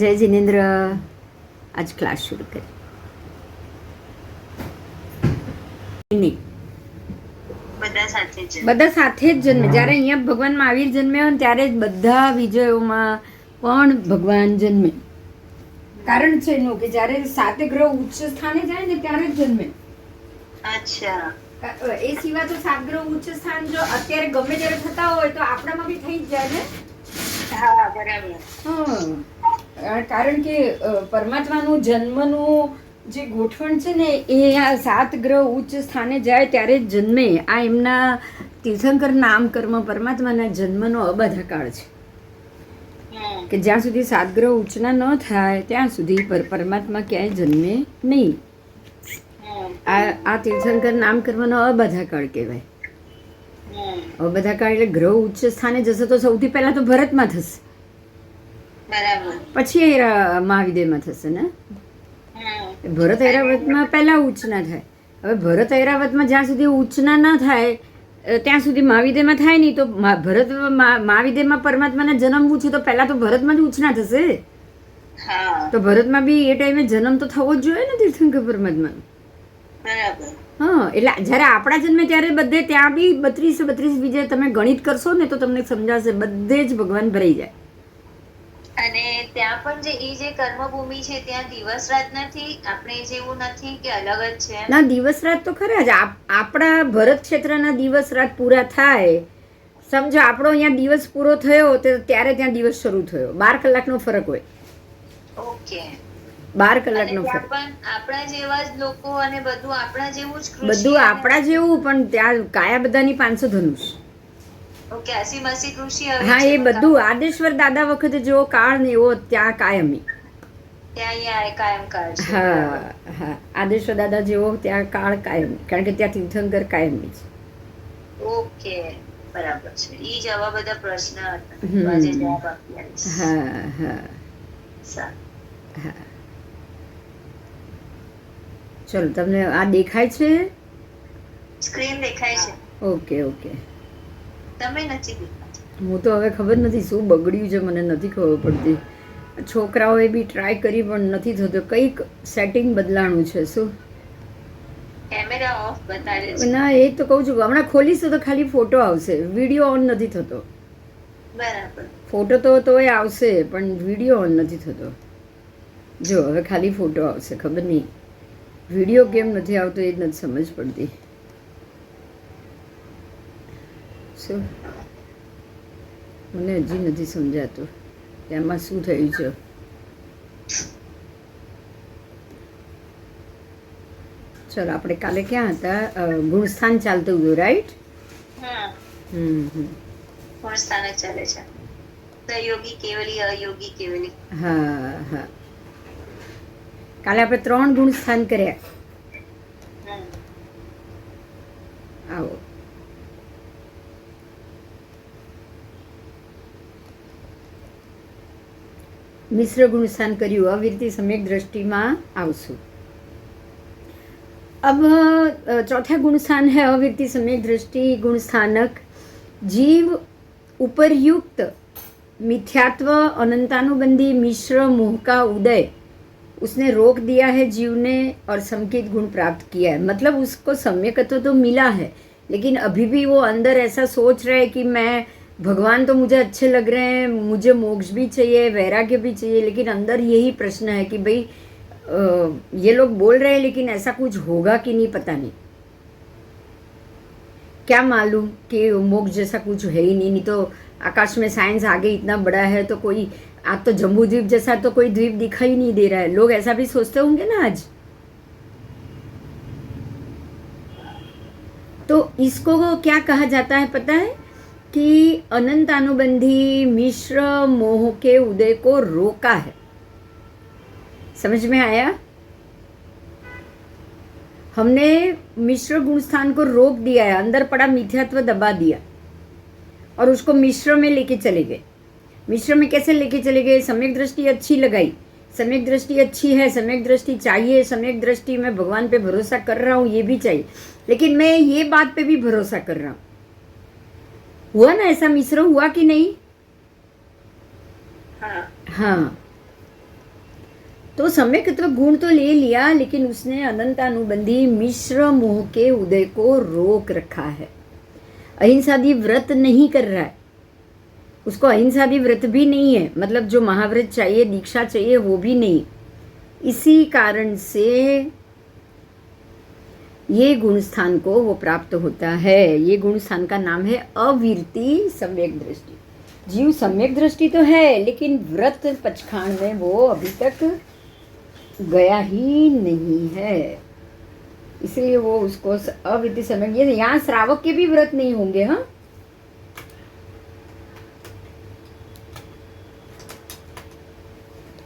जय जिनेन्द्र। आज क्लास शुरू करें। નહીં, બધા સાથે જ જન્મે. જ્યારે અહીંયા ભગવાન મહાવીર જન્મ્યા હોય ત્યારે જ બધા વિજયોમાં પણ ભગવાન જન્મે. કારણ છે એનું કે જ્યારે સાતે ગ્રહ ઉચ્ચ સ્થાને જાય ને ત્યારે જ જન્મે. અચ્છા, એ સિવાય તો સાત ગ્રહ ઉચ્ચ સ્થાન જો અત્યારે ગમે ત્યારે થતા હોય તો આપણામાં બી થઈ જ જાય ને. હા બરાબર. કારણ કે પરમાત્માનું જન્મનું જે ગોઠવણ છે ને એ આ સાત ગ્રહ ઉચ્ચ સ્થાને જાય ત્યારે જ જન્મે. આ એમના તીર્થંકર નામકર્મ પરમાત્માના જન્મનો અબાધા કાળ છે કે જ્યાં સુધી સાત ગ્રહ ઉચ્ચના ન થાય ત્યાં સુધી પરમાત્મા ક્યાંય જન્મે નહીં. આ તીર્થંકર નામકર્મનો અબાધા કાળ કહેવાય. અબાધા કાળ એટલે ગ્રહ ઉચ્ચ સ્થાને જશે તો સૌથી પહેલા તો ભરતમાં થશે, પછી મહાવિદ્યમાં થશે ને. ભરત ઐરાવતમાં પહેલા ઉચ્ચના થાય. હવે ભરત ઐરાવતમાં જ્યાં સુધી ઉચ્ચના ન થાય ત્યાં સુધી મહાવિદ્યમાં થાય નહીં. તો ભરત મહાવિદ્યમાં પરમાત્માને જન્મવું છે તો પહેલા તો ભરતમાં જ ઉચ્ચના થશે. તો ભરતમાં બી એ ટાઈમે જન્મ તો થવો જ જોઈએ ને તીર્થંકર પરમાત્માનો. હા, એટલે જ્યારે આપણા જન્મે ત્યારે બધે ત્યાં બી 32 વિજય તમે ગણિત કરશો ને તો તમને સમજાશે, બધે જ ભગવાન ભરાઈ જાય. અને ત્યાં પણ જે એ જે કર્મભૂમિ છે ત્યાં દિવસ રાત નથી, આપણે જેવું નથી કે અલગ જ છે? ના, દિવસ રાત તો ખરા જ. આપણા ભરત ક્ષેત્રના દિવસ રાત પૂરા થાય. સમજો આપણો અહીંયા દિવસ પૂરો થયો ત્યારે ત્યાં દિવસ શરૂ થયો. 12 કલાકનો ફરક હોય. ઓકે, 12 કલાકનો ફરક. પણ આપણા જેવા જ લોકો અને બધું આપણા જેવું જ કૃષિ, બધું આપણા જેવું, પણ ત્યાં કાયા બધાની 500 ધનુષ. ઓકે, આસી માસી કૃષિ. હા, એ બધું આદેશ્વર દાદા વખતે જેવો કાળ ને એવો ત્યાં કાયમી. ત્યાં કાયમ કાળ છે. હા હા, આદેશ્વર દાદા જેવો ત્યાં કાળ કાયમી, કારણ કે ત્યાં તીર્થંકર કાયમી છે. ઓકે, બરાબર છે. ઈ જ આવા બધા પ્રશ્ન હતા, આજે જવાબ આપ્યા. હા હા સારું. હા, ચલો, તમને આ દેખાય છે? સ્ક્રીન દેખાય છે. Okay okay. તમે નથી દેખાતા. હું તો હવે ખબર નથી શું બગડ્યું છે, મને નથી ખબર પડતી. છોકરાઓએ બી ટ્રાય કરી પણ નથી થતું. કંઈક સેટિંગ બદલાણું છે. શું? કેમેરા ઓફ બતાવે છે. ના, એ તો કહું છું, હમણાં ખોલીશ તો ખાલી ફોટો આવશે, વિડીયો ઓન નથી થતો. બરાબર. ફોટો તો તોય આવશે પણ વિડીયો ઓન નથી થતો. જો હવે ખાલી ફોટો આવશે. ખબર નહીં વિડીયો કેમ નથી આવતો, એ જ નથી સમજ પડતી. શું? મને હજી નથી સમજાતું કે આમાં શું થયું છે. ચલો, આપણે કાલે ક્યાં હતા? ગુણસ્થાન ચાલતું હતું, રાઈટ? ગુણસ્થાન જ ચાલે છે. સહયોગી કેવલી, અયોગી કેવલી. હા હા, કાલે આપણે 3 ગુણસ્થાન કર્યા. આવો. મિશ્ર ગુણસ્થાન કર્યું. અવિરતિ સમ્યક દ્રષ્ટિમાં આવશું. अब चौथा गुण स्थान है अविरति सम्यक दृष्टि गुण स्थानक. जीव उपरयुक्त मिथ्यात्व अनंतानुबंधी मिश्र मोह का उदय उसने रोक दिया है जीव ने और समकित गुण प्राप्त किया है. मतलब उसको सम्यकत्व तो मिला है लेकिन अभी भी वो अंदर ऐसा सोच रहा है कि मैं भगवान तो मुझे अच्छे लग रहे हैं, मुझे मोक्ष भी चाहिए, वैराग्य भी चाहिए, लेकिन अंदर यही प्रश्न है कि भाई ये लोग बोल रहे हैं लेकिन ऐसा कुछ होगा कि नहीं पता नहीं. क्या मालूम कि मोक्ष जैसा कुछ है ही नहीं. नहीं तो आकाश में साइंस आगे इतना बड़ा है तो कोई आज तो जम्बू द्वीप जैसा तो कोई द्वीप दिखाई नहीं दे रहा है. लोग ऐसा भी सोचते होंगे ना आज. तो इसको क्या कहा जाता है पता है? कि अनंत अनुबंधी मिश्र मोह के उदय को रोका है. समझ में आया? हमने मिश्र गुण स्थान को रोक दिया है, अंदर पड़ा मिथ्यात्व दबा दिया और उसको मिश्र में लेके चले गए. मिश्र में कैसे लेके चले गए? सम्यक दृष्टि अच्छी लगाई, सम्यक दृष्टि अच्छी है, सम्यक दृष्टि चाहिए, सम्यक दृष्टि मैं भगवान पे भरोसा कर रहा हूँ, ये भी चाहिए, लेकिन मैं ये बात पे भी भरोसा कर रहा हूँ. हुआ ना ऐसा? मिश्र हुआ कि नहीं? हाँ. हाँ, तो सम्यकत्व गुण तो ले लिया, लेकिन उसने अनंतानुबंधी मिश्र मोह के उदय को रोक रखा है। अहिंसादी व्रत नहीं कर रहा है, उसको अहिंसादी व्रत भी नहीं है, मतलब जो महाव्रत चाहिए, दीक्षा चाहिए, वो भी नहीं। इसी कारण से ये गुण स्थान को वो प्राप्त होता है। ये गुण स्थान का नाम है अवीरति सम्यक दृष्टि। जीव सम्यक दृष्टि तो है, लेकिन व्रत पचखांड में वो अभी तक गया ही नहीं है, इसलिए वो उसको अवीरति सम्यक। ये यहाँ श्रावक के भी व्रत नहीं होंगे। हाँ,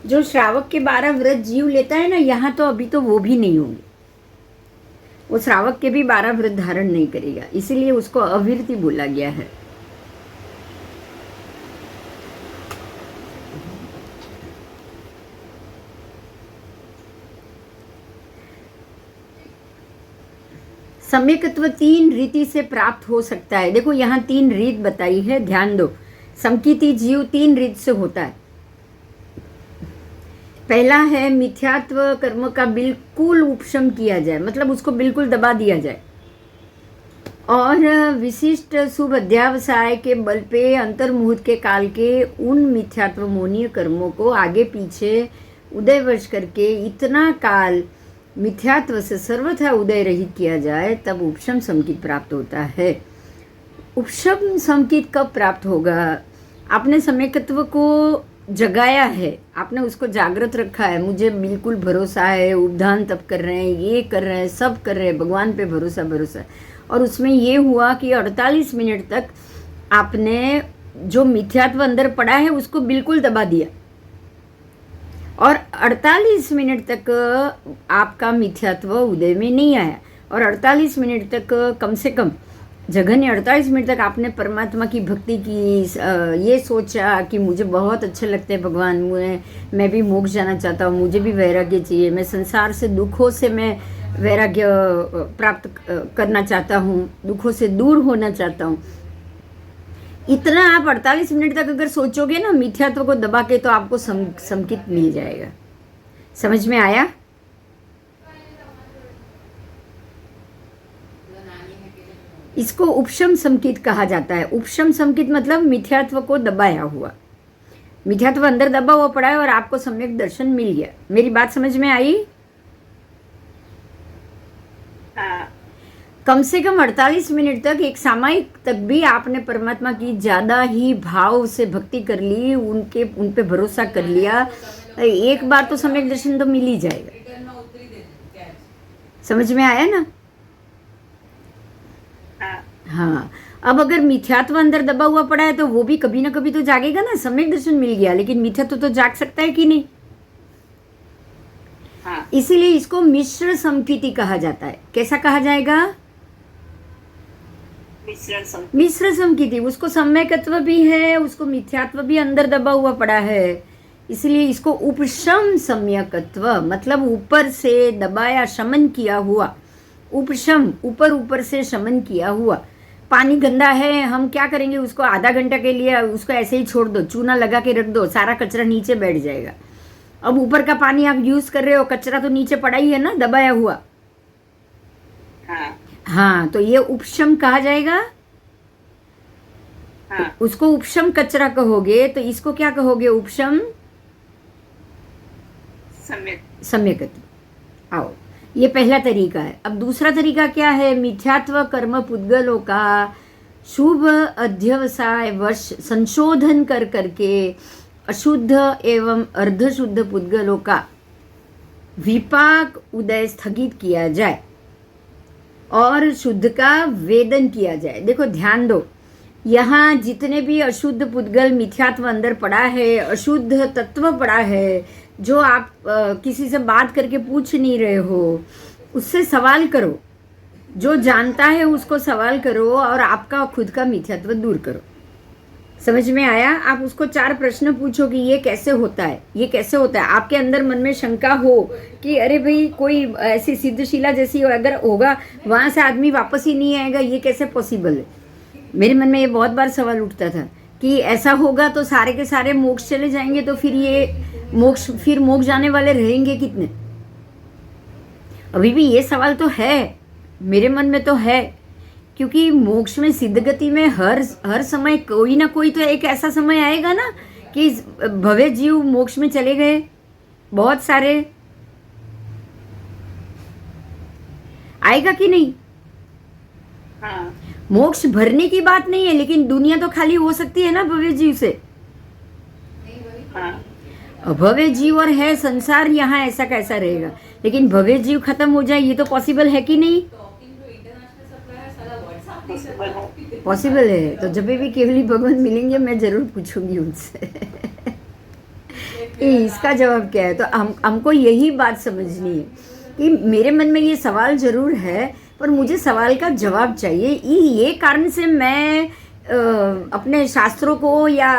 जो श्रावक के 12 व्रत जीव लेता है ना, यहाँ तो अभी तो वो भी नहीं होंगे। वो श्रावक के भी 12 व्रत धारण नहीं करेगा, इसीलिए उसको अवीरति बोला गया है। सम्यकत्व 3 रीति से प्राप्त हो सकता है। देखो यहाँ 3 रीत बताई है, ध्यान दो। संकीर्ति जीव 3 रीत से होता है। पहला है मिथ्यात्व कर्म का बिल्कुल उपशम किया जाए, मतलब उसको बिल्कुल दबा दिया जाए, और विशिष्ट शुभ अध्यावसाय के बल पे अंतर्मुहूर्त के काल के उन मिथ्यात्व मोहनीय कर्मों को आगे पीछे उदयवश करके इतना काल मिथ्यात्व से सर्वथा उदय रहित किया जाए, तब उपशम संकित प्राप्त होता है। उपशम संकित कब प्राप्त होगा? आपने सम्यकत्व को जगाया है, आपने उसको जागृत रखा है, मुझे बिल्कुल भरोसा है, उपधान तप कर रहे हैं, ये कर रहे हैं, सब कर रहे हैं, भगवान पे भरोसा। और उसमें ये हुआ कि 48 मिनट तक आपने जो मिथ्यात्व अंदर पड़ा है उसको बिल्कुल दबा दिया, और 48 मिनट तक आपका मिथ्यात्व उदय में नहीं आया, और 48 मिनट तक कम से कम जगह ने 48 मिनट तक आपने परमात्मा की भक्ति की, ये सोचा कि मुझे बहुत अच्छे लगते हैं भगवान, मैं भी मोक्ष जाना चाहता हूँ, मुझे भी वैराग्य चाहिए, मैं संसार से दुखों से मैं वैराग्य प्राप्त करना चाहता हूँ, दुखों से दूर होना चाहता हूँ। इतना आप 48 मिनट तक अगर सोचोगे ना मिथ्यात्व को दबा के, तो आपको संकित मिल जाएगा। समझ में आया? इसको उपशम संकित कहा जाता है। उपशम संकित मतलब मिथ्यात्व को दबाया हुआ, मिथ्यात्व अंदर दबा हुआ पड़ा है और आपको सम्यक दर्शन मिल गया। मेरी बात समझ में आई? हाँ। कम से कम 48 मिनट तक, एक सामयिक तक भी आपने परमात्मा की ज्यादा ही भाव से भक्ति कर ली, उन पे भरोसा कर लिया, एक बार तो सम्यक दर्शन तो मिल ही जाएगा। समझ में आया ना? हाँ। अब अगर मिथ्यात्व अंदर दबा हुआ पड़ा है तो वो भी कभी ना कभी तो जागेगा ना। सम्यक दर्शन मिल गया, लेकिन मिथ्यात्व तो जाग सकता है कि नहीं? हाँ। इसीलिए इसको मिश्र संकिति कहा जाता है। कैसा कहा जाएगा? मिश्र संकिति। उसको सम्यकत्व भी है, उसको मिथ्यात्व भी अंदर दबा हुआ पड़ा है, इसलिए इसको उपशम सम्यकत्व, मतलब ऊपर से दबाया, शमन किया हुआ। उपशम, ऊपर से शमन किया हुआ। पानी गंदा है, हम क्या करेंगे? उसको आधा घंटा के लिए उसको ऐसे ही छोड़ दो, चूना लगा के रख दो, सारा कचरा नीचे बैठ जाएगा। अब ऊपर का पानी आप यूज कर रहे हो, कचरा तो नीचे पड़ा ही है ना, दबाया हुआ। हाँ, तो ये उपशम कहा जाएगा। हाँ। तो उसको उपशम कचरा कहोगे, तो इसको क्या कहोगे? उपशम सम्यकत्व। आओ, ये पहला तरीका है। अब दूसरा तरीका क्या है? मिथ्यात्व कर्म पुद्गलों का शुभ अध्यवसाय वश संशोधन कर करके अशुद्ध एवं अर्धशुद्ध पुद्गलों का विपाक उदय स्थगित किया जाए और शुद्ध का वेदन किया जाए। देखो ध्यान दो, यहाँ जितने भी अशुद्ध पुद्गल मिथ्यात्व अंदर पड़ा है, अशुद्ध तत्व पड़ा है, जो आप किसी से बात करके पूछ नहीं रहे हो, उससे सवाल करो। जो जानता है उसको सवाल करो और आपका खुद का मिथ्यात्व दूर करो। समझ में आया? आप उसको 4 प्रश्न पूछो कि ये कैसे होता है, ये कैसे होता है। आपके अंदर मन में शंका हो कि अरे भाई कोई ऐसी सिद्धशिला जैसी अगर होगा, वहाँ से आदमी वापस ही नहीं आएगा, ये कैसे पॉसिबल है? मेरे मन में ये बहुत बार सवाल उठता था कि ऐसा होगा तो सारे के सारे मोक्ष चले जाएंगे, तो फिर मोक्ष जाने वाले रहेंगे कितने? अभी भी ये सवाल तो है, मेरे मन में तो है, क्योंकि मोक्ष में, सिद्ध गति में हर समय कोई ना कोई तो एक ऐसा समय आएगा ना कि भव्य जीव मोक्ष में चले गए, बहुत सारे। आएगा कि नहीं? हाँ। मोक्ष भरने की बात नहीं है, लेकिन दुनिया तो खाली हो सकती है ना भव्य जीव से। हाँ। भव्य जीव और है संसार, यहाँ ऐसा कैसा रहेगा? लेकिन भव्य जीव खत्म हो जाए, ये तो पॉसिबल है कि नहीं? पॉसिबल है। तो जब भी केवली भगवान मिलेंगे मैं जरूर पूछूंगी उनसे कि इसका जवाब क्या है। तो हमको यही बात समझनी है कि मेरे मन में ये सवाल जरूर है, पर मुझे सवाल का जवाब चाहिए। ये कारण से मैं अपने शास्त्रों को या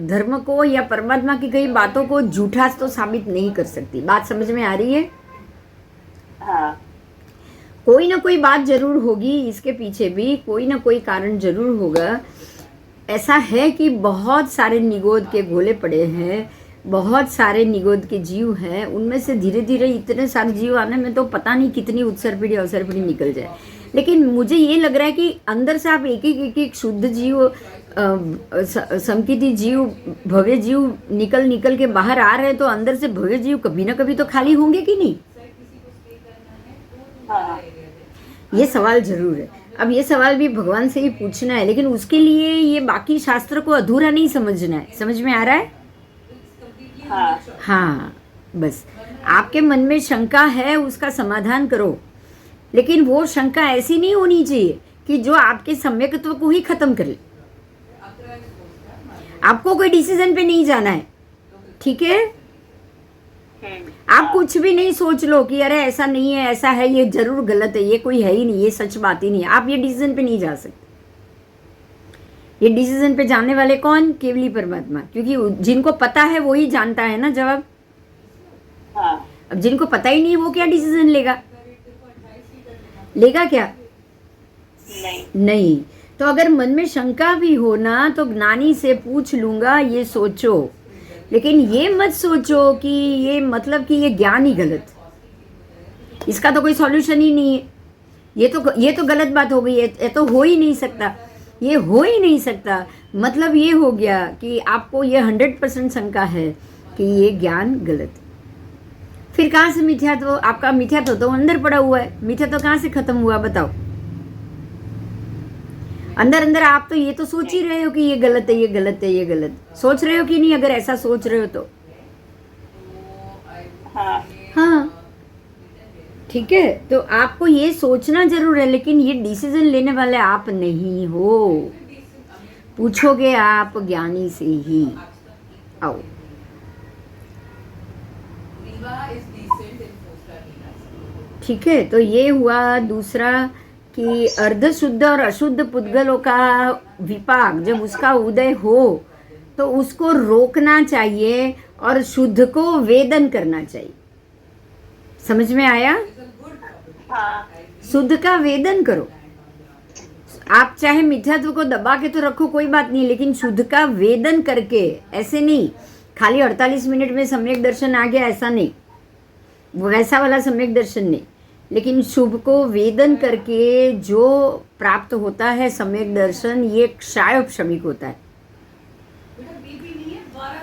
धर्म को या परमात्मा की कई बातों को झूठा तो साबित नहीं कर सकती। बात समझ में आ रही है? हाँ। कोई ना कोई बात जरूर होगी, इसके पीछे भी कोई ना कोई कारण जरूर होगा। ऐसा है कि बहुत सारे निगोद के गोले पड़े हैं, बहुत सारे निगोद के जीव हैं, उनमें से धीरे धीरे इतने सारे जीव आने में तो पता नहीं कितनी उत्सर पीढ़ी अवसर पीढ़ी निकल जाए। लेकिन मुझे ये लग रहा है कि अंदर से आप एक एक शुद्ध जीव, समकिति जीव, भव्य जीव निकल के बाहर आ रहे हैं, तो अंदर से भव्य जीव कभी ना कभी तो खाली होंगे कि नहीं? हाँ। ये सवाल जरूर है। अब ये सवाल भी भगवान से ही पूछना है, लेकिन उसके लिए ये बाकी शास्त्र को अधूरा नहीं समझना है। समझ में आ रहा है? हाँ। हाँ, बस आपके मन में शंका है, उसका समाधान करो। लेकिन वो शंका ऐसी नहीं होनी चाहिए कि जो आपके सम्यकत्व को ही खत्म कर ले। आपको कोई डिसीजन पे नहीं जाना है, ठीक है? आप कुछ भी नहीं सोच लो कि अरे ऐसा नहीं है, ऐसा है, ये जरूर गलत है, ये कोई है ही नहीं, ये सच बात ही नहीं है। आप ये डिसीजन पे नहीं जा सकते। ये डिसीजन पे जाने वाले कौन? केवली परमात्मा, क्योंकि जिनको पता है वो ही जानता है ना जवाब। हाँ। अब जिनको पता ही नहीं वो क्या डिसीजन लेगा? लेगा क्या? नहीं। तो अगर मन में शंका भी हो ना, तो ज्ञानी से पूछ लूंगा, ये सोचो। लेकिन ये मत सोचो कि ये मतलब कि ये ज्ञान ही गलत, इसका तो कोई सॉल्यूशन ही नहीं है, ये तो गलत बात हो गई है, ये तो हो ही नहीं सकता, ये हो ही नहीं सकता। मतलब ये हो गया कि आपको ये 100% शंका है कि ये ज्ञान गलत। फिर कहाँ से मिथ्यात्व? आपका मिथ्यात्व तो अंदर पड़ा हुआ है। मिथ्यात्व कहाँ से खत्म हुआ बताओ? अंदर आप तो ये तो सोच ही रहे हो कि ये गलत है, ये गलत है, ये गलत। सोच रहे हो कि नहीं? अगर ऐसा सोच रहे हो तो हाँ, ठीक है। तो आपको ये सोचना जरूर है, लेकिन ये डिसीजन लेने वाले आप नहीं हो। पूछोगे आप ज्ञानी से ही। आओ, ठीक है। तो ये हुआ दूसरा कि अर्ध शुद्ध और अशुद्ध पुद्गलों का विपाक जब उसका उदय हो तो उसको रोकना चाहिए और शुद्ध को वेदन करना चाहिए। समझ में आया? हाँ। शुद्ध का वेदन करो। आप चाहे मिथ्यात्व को दबा के तो रखो, कोई बात नहीं, लेकिन शुद्ध का वेदन करके, ऐसे नहीं खाली 48 मिनट में सम्यक दर्शन आ गया, ऐसा नहीं, वैसा वाला सम्यक दर्शन नहीं, लेकिन शुभ को वेदन करके जो प्राप्त होता है सम्यक दर्शन, ये क्षायोपशमिक होता है।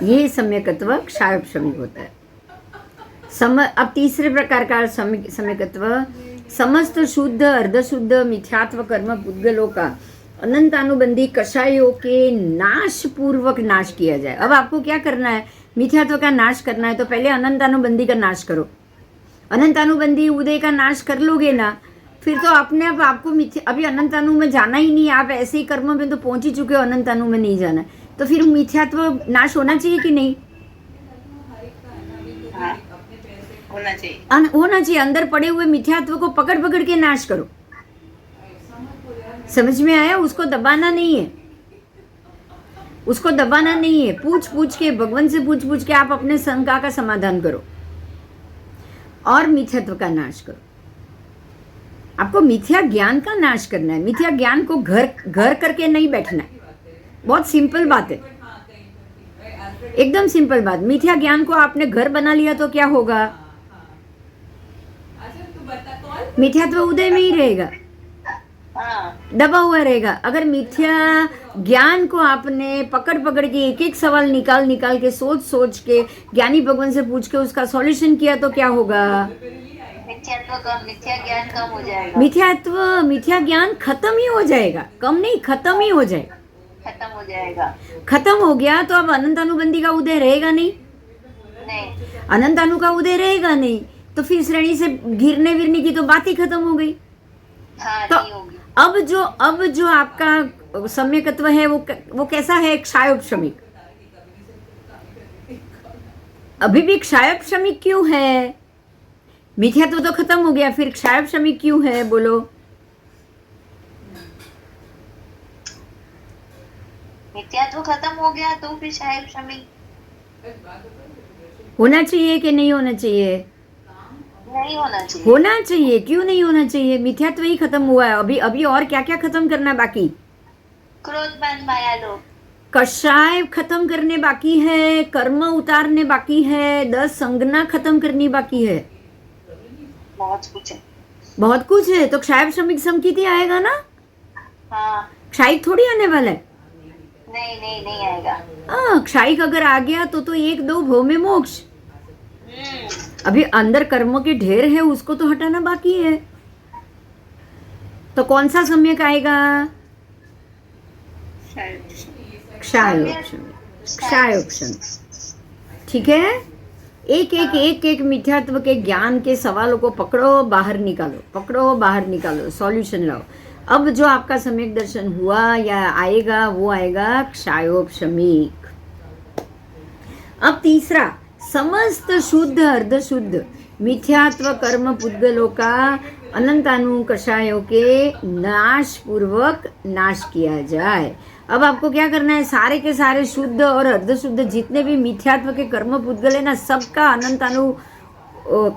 ये सम्यकत्व क्षायोपशमिक होता है। अब तीसरे प्रकार का सम्यकत्व, समस्त शुद्ध अर्धशुद्ध मिथ्यात्व कर्म पुद्गलों का अनंतानुबंधी कषायों के नाश पूर्वक नाश किया जाए। अब आपको क्या करना है? मिथ्यात्व का नाश करना है तो पहले अनंतानुबंधी का नाश करो। अनंतानुबंधी उदय का नाश कर लोगे ना, फिर तो अपने आप आपको अभी अनंतानु में जाना ही नहीं, आप ऐसे ही कर्म में तो पहुंच ही चुके हो, अनंतानु में नहीं जाना, तो फिर मिथ्यात्व नाश होना चाहिए कि नहीं? होना चाहिए। अंदर पड़े हुए मिथ्यात्व को पकड़ के नाश करो। समझ में आया? उसको दबाना नहीं है, उसको दबाना नहीं है। पूछ के भगवान से पूछ के आप अपने शंका का समाधान करो और मिथ्यात्व का नाश करो। आपको मिथ्या ज्ञान का नाश करना है। मिथ्या ज्ञान को घर करके नहीं बैठना है। बहुत सिंपल बात है, एकदम सिंपल बात। मिथ्या ज्ञान को आपने घर बना लिया तो क्या होगा? मिथ्यात्व उदय में ही रहेगा, हाँ दबा हुआ रहेगा। अगर मिथ्या ज्ञान को आपने पकड़ पकड़ के एक एक सवाल निकाल निकाल के सोच सोच के ज्ञानी भगवान से पूछ के उसका सॉल्यूशन किया तो क्या होगा? मिथ्या ज्ञान कम हो जाएगा। मिथ्या ज्ञान खत्म ही हो जाएगा, कम नहीं, खत्म ही हो जाएगा। खत्म हो जाएगा। खत्म हो गया तो अब अनंत अनुबंधी का उदय रहेगा नहीं। अनंत अनु का उदय रहेगा नहीं तो फिर श्रेणी से गिरने विरने की तो बात ही खत्म हो गई। हाँ, तो नहीं होगी। अब जो आपका सम्यकत्व है वो कैसा है? क्षायोपशमिक। अभी भी क्षायोपशमिक क्यों है? मिथ्यात्व तो खत्म हो गया, फिर क्षायोपशमिक क्यों है? बोलो। मिथ्यात्व खत्म हो गया तो फिर शायद क्षमिक होना चाहिए कि नहीं होना चाहिए? नहीं होना चाहिए। होना चाहिए। क्यों नहीं होना चाहिए? मिथ्यात्व ही खत्म हुआ है। अभी और क्या क्या खत्म करना बाकी? क्रोध मान माया लोभ, कषाय खत्म करने बाकी है, कर्म उतारने बाकी है, 10 संज्ञा खत्म करनी बाकी है, बहुत कुछ है। बहुत कुछ है। तो क्षाय श्रमिक समकिति आएगा ना? हाँ, क्षायिक थोड़ी आने वाला है। नहीं आएगा। हाँ, क्षायिक अगर आ गया तो 1-2 भव में मोक्ष। अभी अंदर कर्मों के ढेर है, उसको तो हटाना बाकी है। तो कौन सा सम्यक आएगा? क्षायोपशम। ठीक है। एक मिथ्यात्व के ज्ञान के सवालों को पकड़ो, बाहर निकालो, सॉल्यूशन लाओ। अब जो आपका सम्यक दर्शन हुआ या आएगा वो आएगा क्षायोपशमिक। अब तीसरा, समस्त शुद्ध अर्धशुद्ध मिथ्यात्व कर्म पुद्गलों का अनंतानु कषायों के नाश पूर्वक नाश किया जाए। अब आपको क्या करना है? सारे के सारे शुद्ध और अर्धशुद्ध जितने भी मिथ्यात्व के कर्म पुद्गल है ना, सबका अनंतानु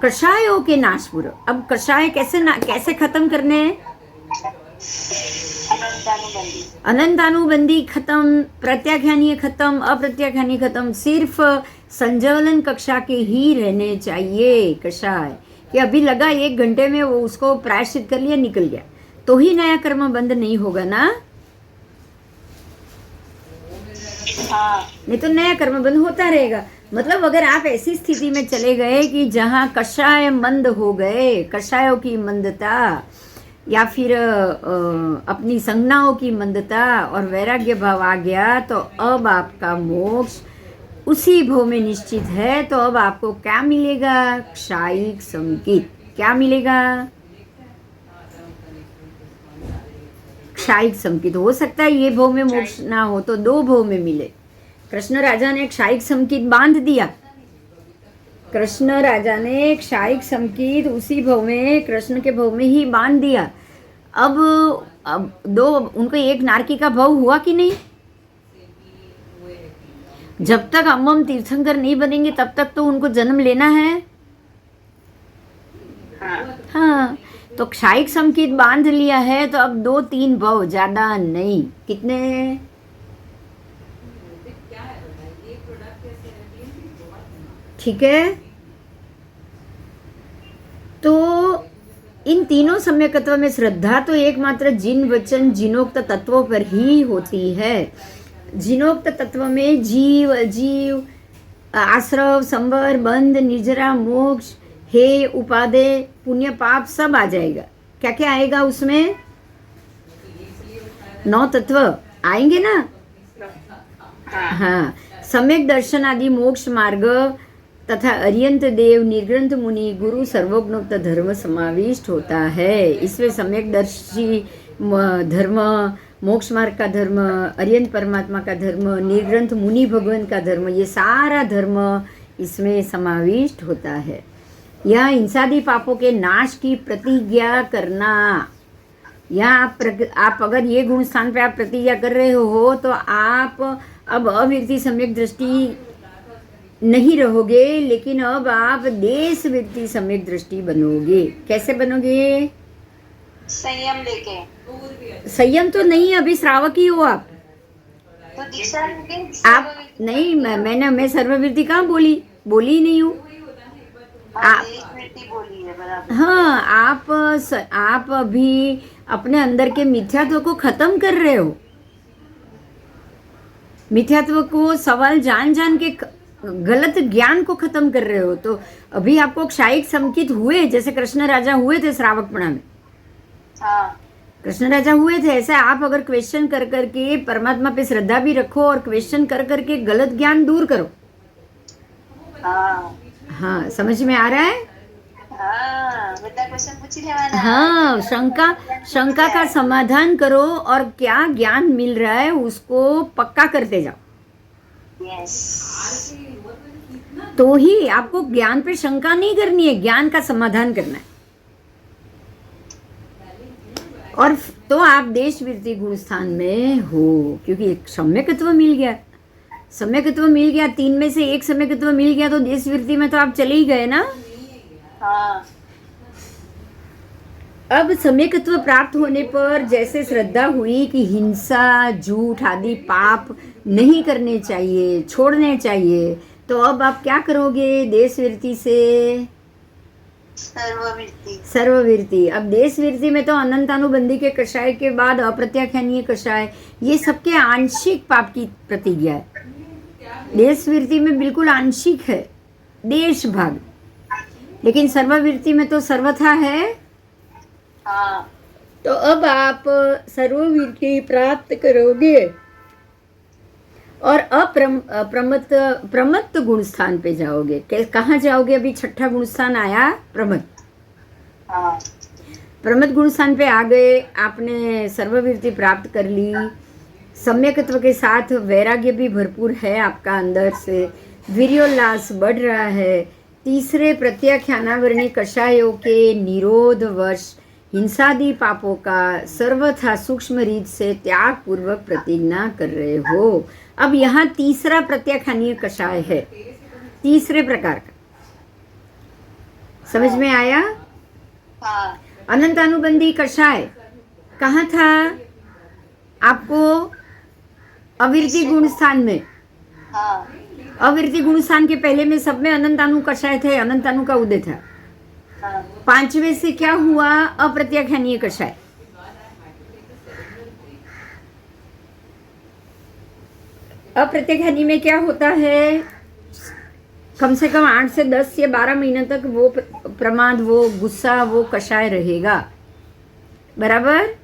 कषायों के नाश पूर्वक। अब कषाय कैसे खत्म करने हैं? अनंतानुबंधी खत्म, प्रत्याख्यानीय खत्म, अप्रत्याख्यानीय खत्म। सिर्फ संजवलन कक्षा के ही रहने चाहिए कषाय। कि अभी लगा 1 घंटे में वो उसको प्रायश्चित कर लिया, निकल गया, तो ही नया कर्म बंद नहीं होगा ना। नहीं तो नया कर्म बंद होता रहेगा। मतलब अगर आप ऐसी स्थिति में चले गए कि जहाँ कषाय मंद हो गए, कषायों की मंदता या फिर अपनी संज्ञाओं की मंदता और वैराग्य भाव आ गया, तो अब आपका मोक्ष उसी भव में निश्चित है। तो अब आपको क्या मिलेगा? क्षायिक संकित। क्या मिलेगा? क्षायिक संकित। हो सकता है ये भव में मोक्ष ना हो तो 2 भव में मिले। कृष्ण राजा ने क्षायिक संकित बांध दिया। कृष्ण राजा ने क्षायिक संकित उसी भव में, कृष्ण के भव में ही बांध दिया। अब 2 उनको एक नारकी का भव हुआ कि नहीं? जब तक अम्मम तीर्थंकर नहीं बनेंगे तब तक तो उनको जन्म लेना है। हाँ, तो क्षायिक संकित बांध लिया है तो अब 2-3 भव, ज्यादा नहीं। कितने? ठीक है। तो इन तीनों सम्यकत्व में श्रद्धा तो एकमात्र जिन वचन जिनोक्त तत्वों पर ही होती है। जिनोक्त तत्व में जीव, अजीव, आश्रव, संवर, बंध, निजरा, मोक्ष, हे, उपादेय, पुण्य, पाप सब आ जाएगा। क्या क्या आएगा उसमें? 9 तत्व आएंगे ना। हाँ, सम्यक दर्शन आदि मोक्ष मार्ग तथा अर्यंत देव, निर्ग्रंथ मुनि, गुरु, सर्वज्ञोक्त धर्म समाविष्ट होता है। इसमें सम्यक दर्शी धर्म, मोक्ष मार्ग का धर्म, अर्यंत परमात्मा का धर्म, निर्ग्रंथ मुनि भगवान का धर्म, ये सारा धर्म इसमें समाविष्ट होता है। यह हिंसादि पापों के नाश की प्रतिज्ञा करना। यहाँ आप अगर ये गुण स्थान पे आप प्रतिज्ञा कर रहे हो तो आप अब अविरति सम्यक दृष्टि नहीं रहोगे, लेकिन अब आप देश विरति सम्यक दृष्टि बनोगे। कैसे बनोगे? संयम लेके। संयम तो नहीं, अभी श्रावक ही हो आप। तो दीक्षा लेंगे आप नहीं, मैं सर्ववृत्ति कहाँ बोली, बोली ही नहीं हूँ। आप देशवृत्ति बोली है, बराबर। हाँ, आप अभी अपने अंदर के मिथ्यात्व को खत्म कर रहे हो। मिथ्यात्व को सवाल जान जान के गलत ज्ञान को खत्म कर रहे हो। तो अभी आपको क्षायिक संकित हुए, जैसे कृष्ण राजा हुए थे श्रावकपणा में। हाँ कृष्ण राजा हुए थे, ऐसे आप अगर क्वेश्चन कर करके परमात्मा पे श्रद्धा भी रखो और क्वेश्चन कर करके गलत ज्ञान दूर करो। हाँ हाँ, समझ में आ रहा है? हाँ, બધા क्वेश्चन पूछी लेवाना। हाँ, शंका का समाधान करो और क्या ज्ञान मिल रहा है उसको पक्का करते जाओ। यस, तो ही आपको ज्ञान पे शंका नहीं करनी है, ज्ञान का समाधान करना है। और तो आप देशवृत्ति गुण स्थान में हो, क्योंकि एक सम्यकत्व मिल गया। सम्यकत्व मिल गया, 3 में से एक सम्यकत्व मिल गया, तो देशवृत्ति में तो आप चले ही गए ना। हाँ अब सम्यकत्व प्राप्त होने पर जैसे श्रद्धा हुई कि हिंसा, झूठ आदि पाप नहीं करने चाहिए, छोड़ने चाहिए, तो अब आप क्या करोगे? देशवृत्ति से सर्ववृत्ति। सर्ववृत्ति। अब देशवृत्ति में तो अनंतानुबंधी के कषाय के बाद अप्रत्याख्यानीय कषाय, ये सबके आंशिक पाप की प्रतिज्ञा है। देशवृत्ति में बिल्कुल आंशिक है, देश भाग, लेकिन सर्ववृत्ति में तो सर्वथा है। हाँ तो अब आप सर्ववृत्ति प्राप्त करोगे और प्रमत्त गुण स्थान पे जाओगे। कहाँ जाओगे? अभी छठा गुण स्थान आया, प्रमत्त। हाँ प्रमत्त गुण स्थान पे आ गए, आपने सर्ववृत्ति प्राप्त कर ली, सम्यकत्व के साथ वैराग्य भी भरपूर है आपका अंदर से, वीर्योल्लास बढ़ रहा है। तीसरे प्रत्याख्यानावरणी कषायों के निरोध वश हिंसादि पापों का सर्वथा सूक्ष्म रीत से त्याग पूर्वक प्रतिज्ञा कर रहे हो। अब यहाँ तीसरा प्रत्याख्यानीय कषाय है, तीसरे प्रकार का। समझ में आया? हाँ अनंतानुबंधी कषाय कहाँ था आपको? अविरति गुण स्थान में। हाँ अविरति गुण स्थान के पहले में सब में अनंतानु कषाय थे, अनंतानु का उदय था। हाँ 5वें से क्या हुआ? अप्रत्याख्यानीय कषाय। अप्रत्याख्यानी में क्या होता है? कम से कम 8 से 10 या 12 महीने तक वो प्रमाद, वो गुस्सा, वो कषाय रहेगा, बराबर।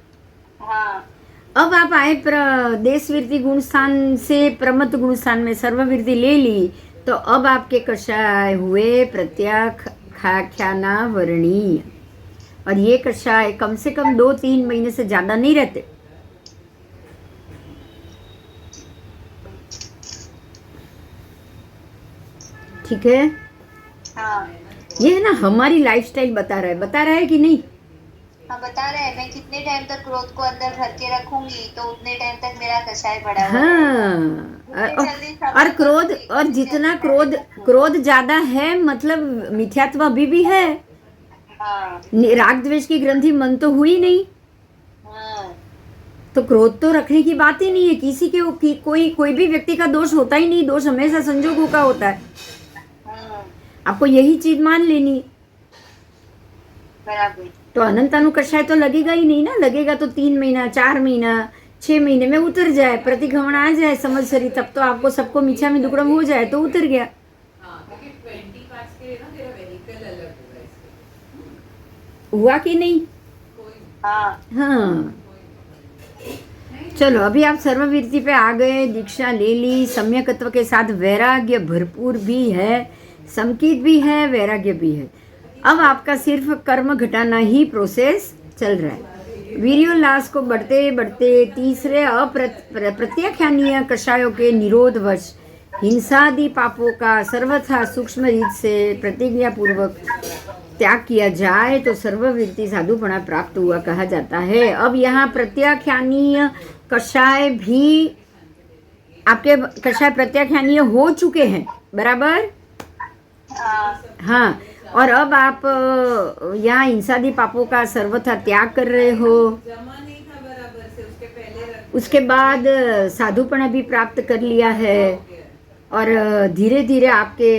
हाँ अब आप आए देशवृत्ति गुण स्थान से प्रमत्त गुण स्थान में सर्ववृत्ति ले ली, तो अब आपके कषाय हुए प्रत्याख्यानावरणीय। और ये कषाय कम से कम 2-3 महीने से ज्यादा नहीं रहते। ठीक है? हाँ ये है ना, हमारी लाइफस्टाइल बता रहा है कि नहीं? हाँ, बता रहे हैं। मैं कितने टाइम तक क्रोध को अंदर भर के रखूंगी तो उतने टाइम तक मेरा कषाय बढ़ा हुआ हाँ, और क्रोध, और जितना क्रोध ज्यादा है मतलब मिथ्यात्व अभी भी है। हाँ राग द्वेष की ग्रंथि मन तो हुई नहीं, हाँ तो क्रोध तो रखने की बात ही नहीं है। किसी के कोई भी व्यक्ति का दोष होता ही नहीं, दोष हमेशा संजोगों का होता है। आपको यही चीज मान लेनी। बराबर। तो अनंतानु कषाय तो लगेगा ही नहीं ना, लगेगा तो 3 महीना, 4 महीना, 6 महीने में उतर जाए, प्रतिक्रमण आ जाए समझसरी, तब तो आपको सबको मिच्छा में दुक्कड़म हो जाए तो उतर गया। हुआ कि नहीं? हाँ, चलो अभी आप सर्ववृत्ति पे आ गए, दीक्षा ले ली, सम्यकत्व के साथ वैराग्य भरपूर भी है, संकित भी है, वैराग्य भी है। अब आपका सिर्फ कर्म घटाना ही प्रोसेस चल रहा है। वीर्योल्लास को बढ़ते बढ़ते तीसरे प्रत्याख्यानीय कषायों के निरोधवश हिंसादि पापों का सर्वथा सूक्ष्म रीत से प्रतिज्ञा पूर्वक त्याग किया जाए तो सर्ववृत्ति साधुपणा प्राप्त हुआ कहा जाता है। अब यहाँ प्रत्याख्यानीय कषाय भी, आपके कषाय प्रत्याख्यानीय हो चुके हैं, बराबर। हाँ, और अब आप यहाँ हिंसादि पापों का सर्वथा त्याग कर रहे हो। जमा नहीं था बराबर से, उसके पहले रख उसके बाद साधुपना भी प्राप्त कर लिया है और धीरे धीरे आपके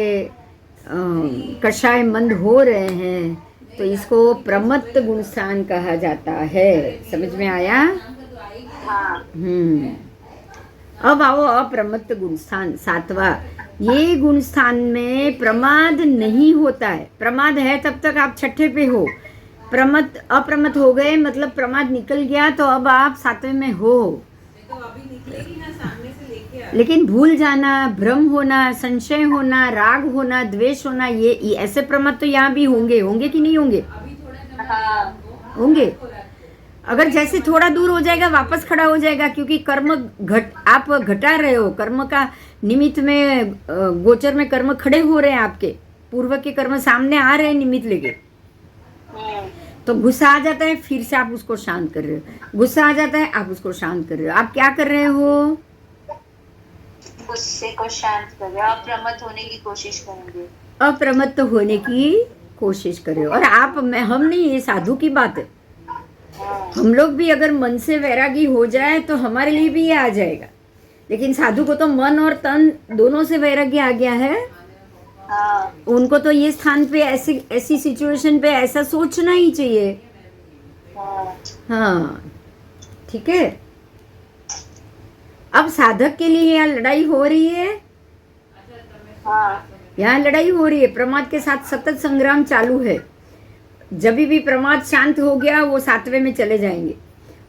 कषाय मंद हो रहे हैं, तो इसको प्रमत्त गुणस्थान कहा जाता है। समझ में आया? हाँ। अब आओ अप्रमत्त गुणस्थान, सातवां। ये गुणस्थान में प्रमाद नहीं होता है। प्रमाद है तब तक आप छठे पे हो, अप्रमत्त हो गए मतलब प्रमाद निकल गया, तो अब आप सातवें में हो। तो अभी निकलेगी ना, सामने से लेके आ। लेकिन भूल जाना, भ्रम होना, संशय होना, राग होना, द्वेष होना, ये ऐसे प्रमाद तो यहाँ भी होंगे कि नहीं होंगे? अभी थोड़ा हाँ। होंगे। अगर जैसे थोड़ा दूर हो जाएगा वापस खड़ा हो जाएगा, क्योंकि कर्म आप घटा रहे हो, कर्म का निमित्त में गोचर में कर्म खड़े हो रहे हैं, आपके पूर्व के कर्म सामने आ रहे हैं निमित्त लेके। तो गुस्सा आ जाता है, फिर से आप उसको शांत कर रहे हो, गुस्सा आ जाता है आप उसको शांत कर रहे हो। आप क्या कर रहे हो? गुस्से को शांत कर रहे हो, अप्रमत्त होने की कोशिश करेंगे। अप्रमत्त होने की कोशिश कर रहे हो। और आप, मैं, हम नहीं, ये साधु की बात है। हम लोग भी अगर मन से वैरागी हो जाए तो हमारे लिए भी ये आ जाएगा, लेकिन साधु को तो मन और तन दोनों से वैराग्य आ गया है। हाँ। उनको तो ये स्थान पे ऐसी सिचुएशन पे ऐसा सोचना ही चाहिए। हाँ, ठीक है। अब साधक के लिए यहाँ लड़ाई हो रही है। हाँ। यहाँ लड़ाई हो रही है, प्रमाद के साथ सतत संग्राम चालू है। जब भी प्रमाद शांत हो गया वो सातवें में चले जाएंगे,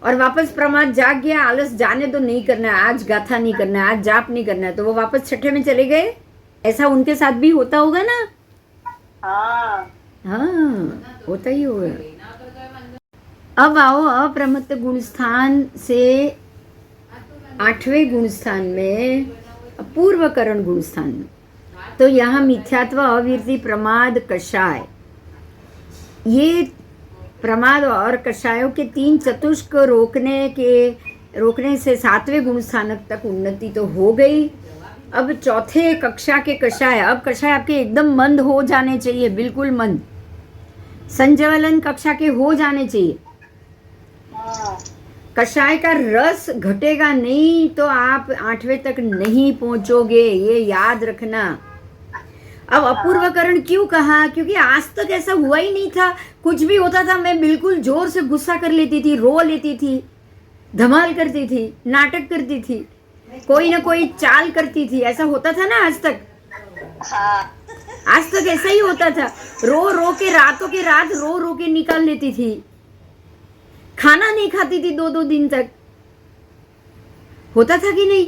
और वापस प्रमाद जाग गया, आलस जाने तो नहीं करना है, आज गाथा नहीं करना है, आज जाप नहीं करना है, तो वो वापस छठे में चले गए। ऐसा उनके साथ भी होता होगा ना? हाँ। हाँ, होता ही होगा। अब आओ अप्रमत्त गुणस्थान से आठवें गुणस्थान में, अपूर्वकरण गुणस्थान में। तो यहाँ मिथ्यात्व, अवीरति, प्रमाद, कषाय, ये प्रमाद और कषायों के तीन चतुष्क रोकने से सातवें गुणस्थानक तक उन्नति तो हो गई। अब चौथे कक्षा के कषाय, अब कषाय आपके एकदम मंद हो जाने चाहिए, बिल्कुल मंद, संज्वलन कक्षा के हो जाने चाहिए। कषाय का रस घटेगा नहीं तो आप आठवें तक नहीं पहुंचोगे, ये याद रखना। अब अपूर्वकरण क्यों कहा? क्योंकि आज तक ऐसा हुआ ही नहीं था। कुछ भी होता था मैं बिल्कुल जोर से गुस्सा कर लेती थी, रो लेती थी, धमाल करती थी, नाटक करती थी, कोई ना कोई चाल करती थी। ऐसा होता था ना आज तक? हाँ। आज तक ऐसा ही होता था। रो रो के रातों के रात रो रो के निकाल लेती थी, खाना नहीं खाती थी 2-2 दिन तक। होता था कि नहीं?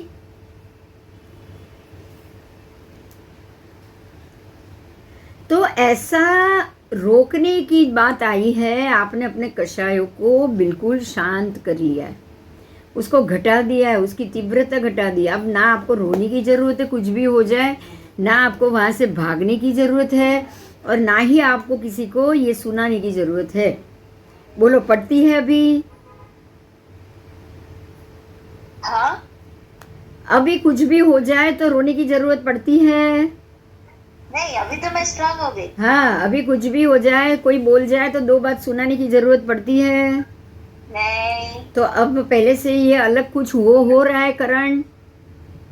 तो ऐसा रोकने की बात आई है, आपने अपने कषायों को बिल्कुल शांत कर लिया है, उसको घटा दिया है, उसकी तीव्रता घटा दी। अब ना आपको रोने की जरूरत है, कुछ भी हो जाए, ना आपको वहां से भागने की जरूरत है, और ना ही आपको किसी को ये सुनाने की जरूरत है। बोलो, पड़ती है अभी? हाँ। अभी कुछ भी हो जाए तो रोने की जरूरत पड़ती है? नहीं, अभी तो मैं स्ट्रांग हो गई। हाँ, अभी कुछ भी हो जाए, कोई बोल जाए तो 2 बात सुनाने की जरूरत पड़ती है? नहीं। तो अब पहले से ये अलग कुछ हो रहा है करण?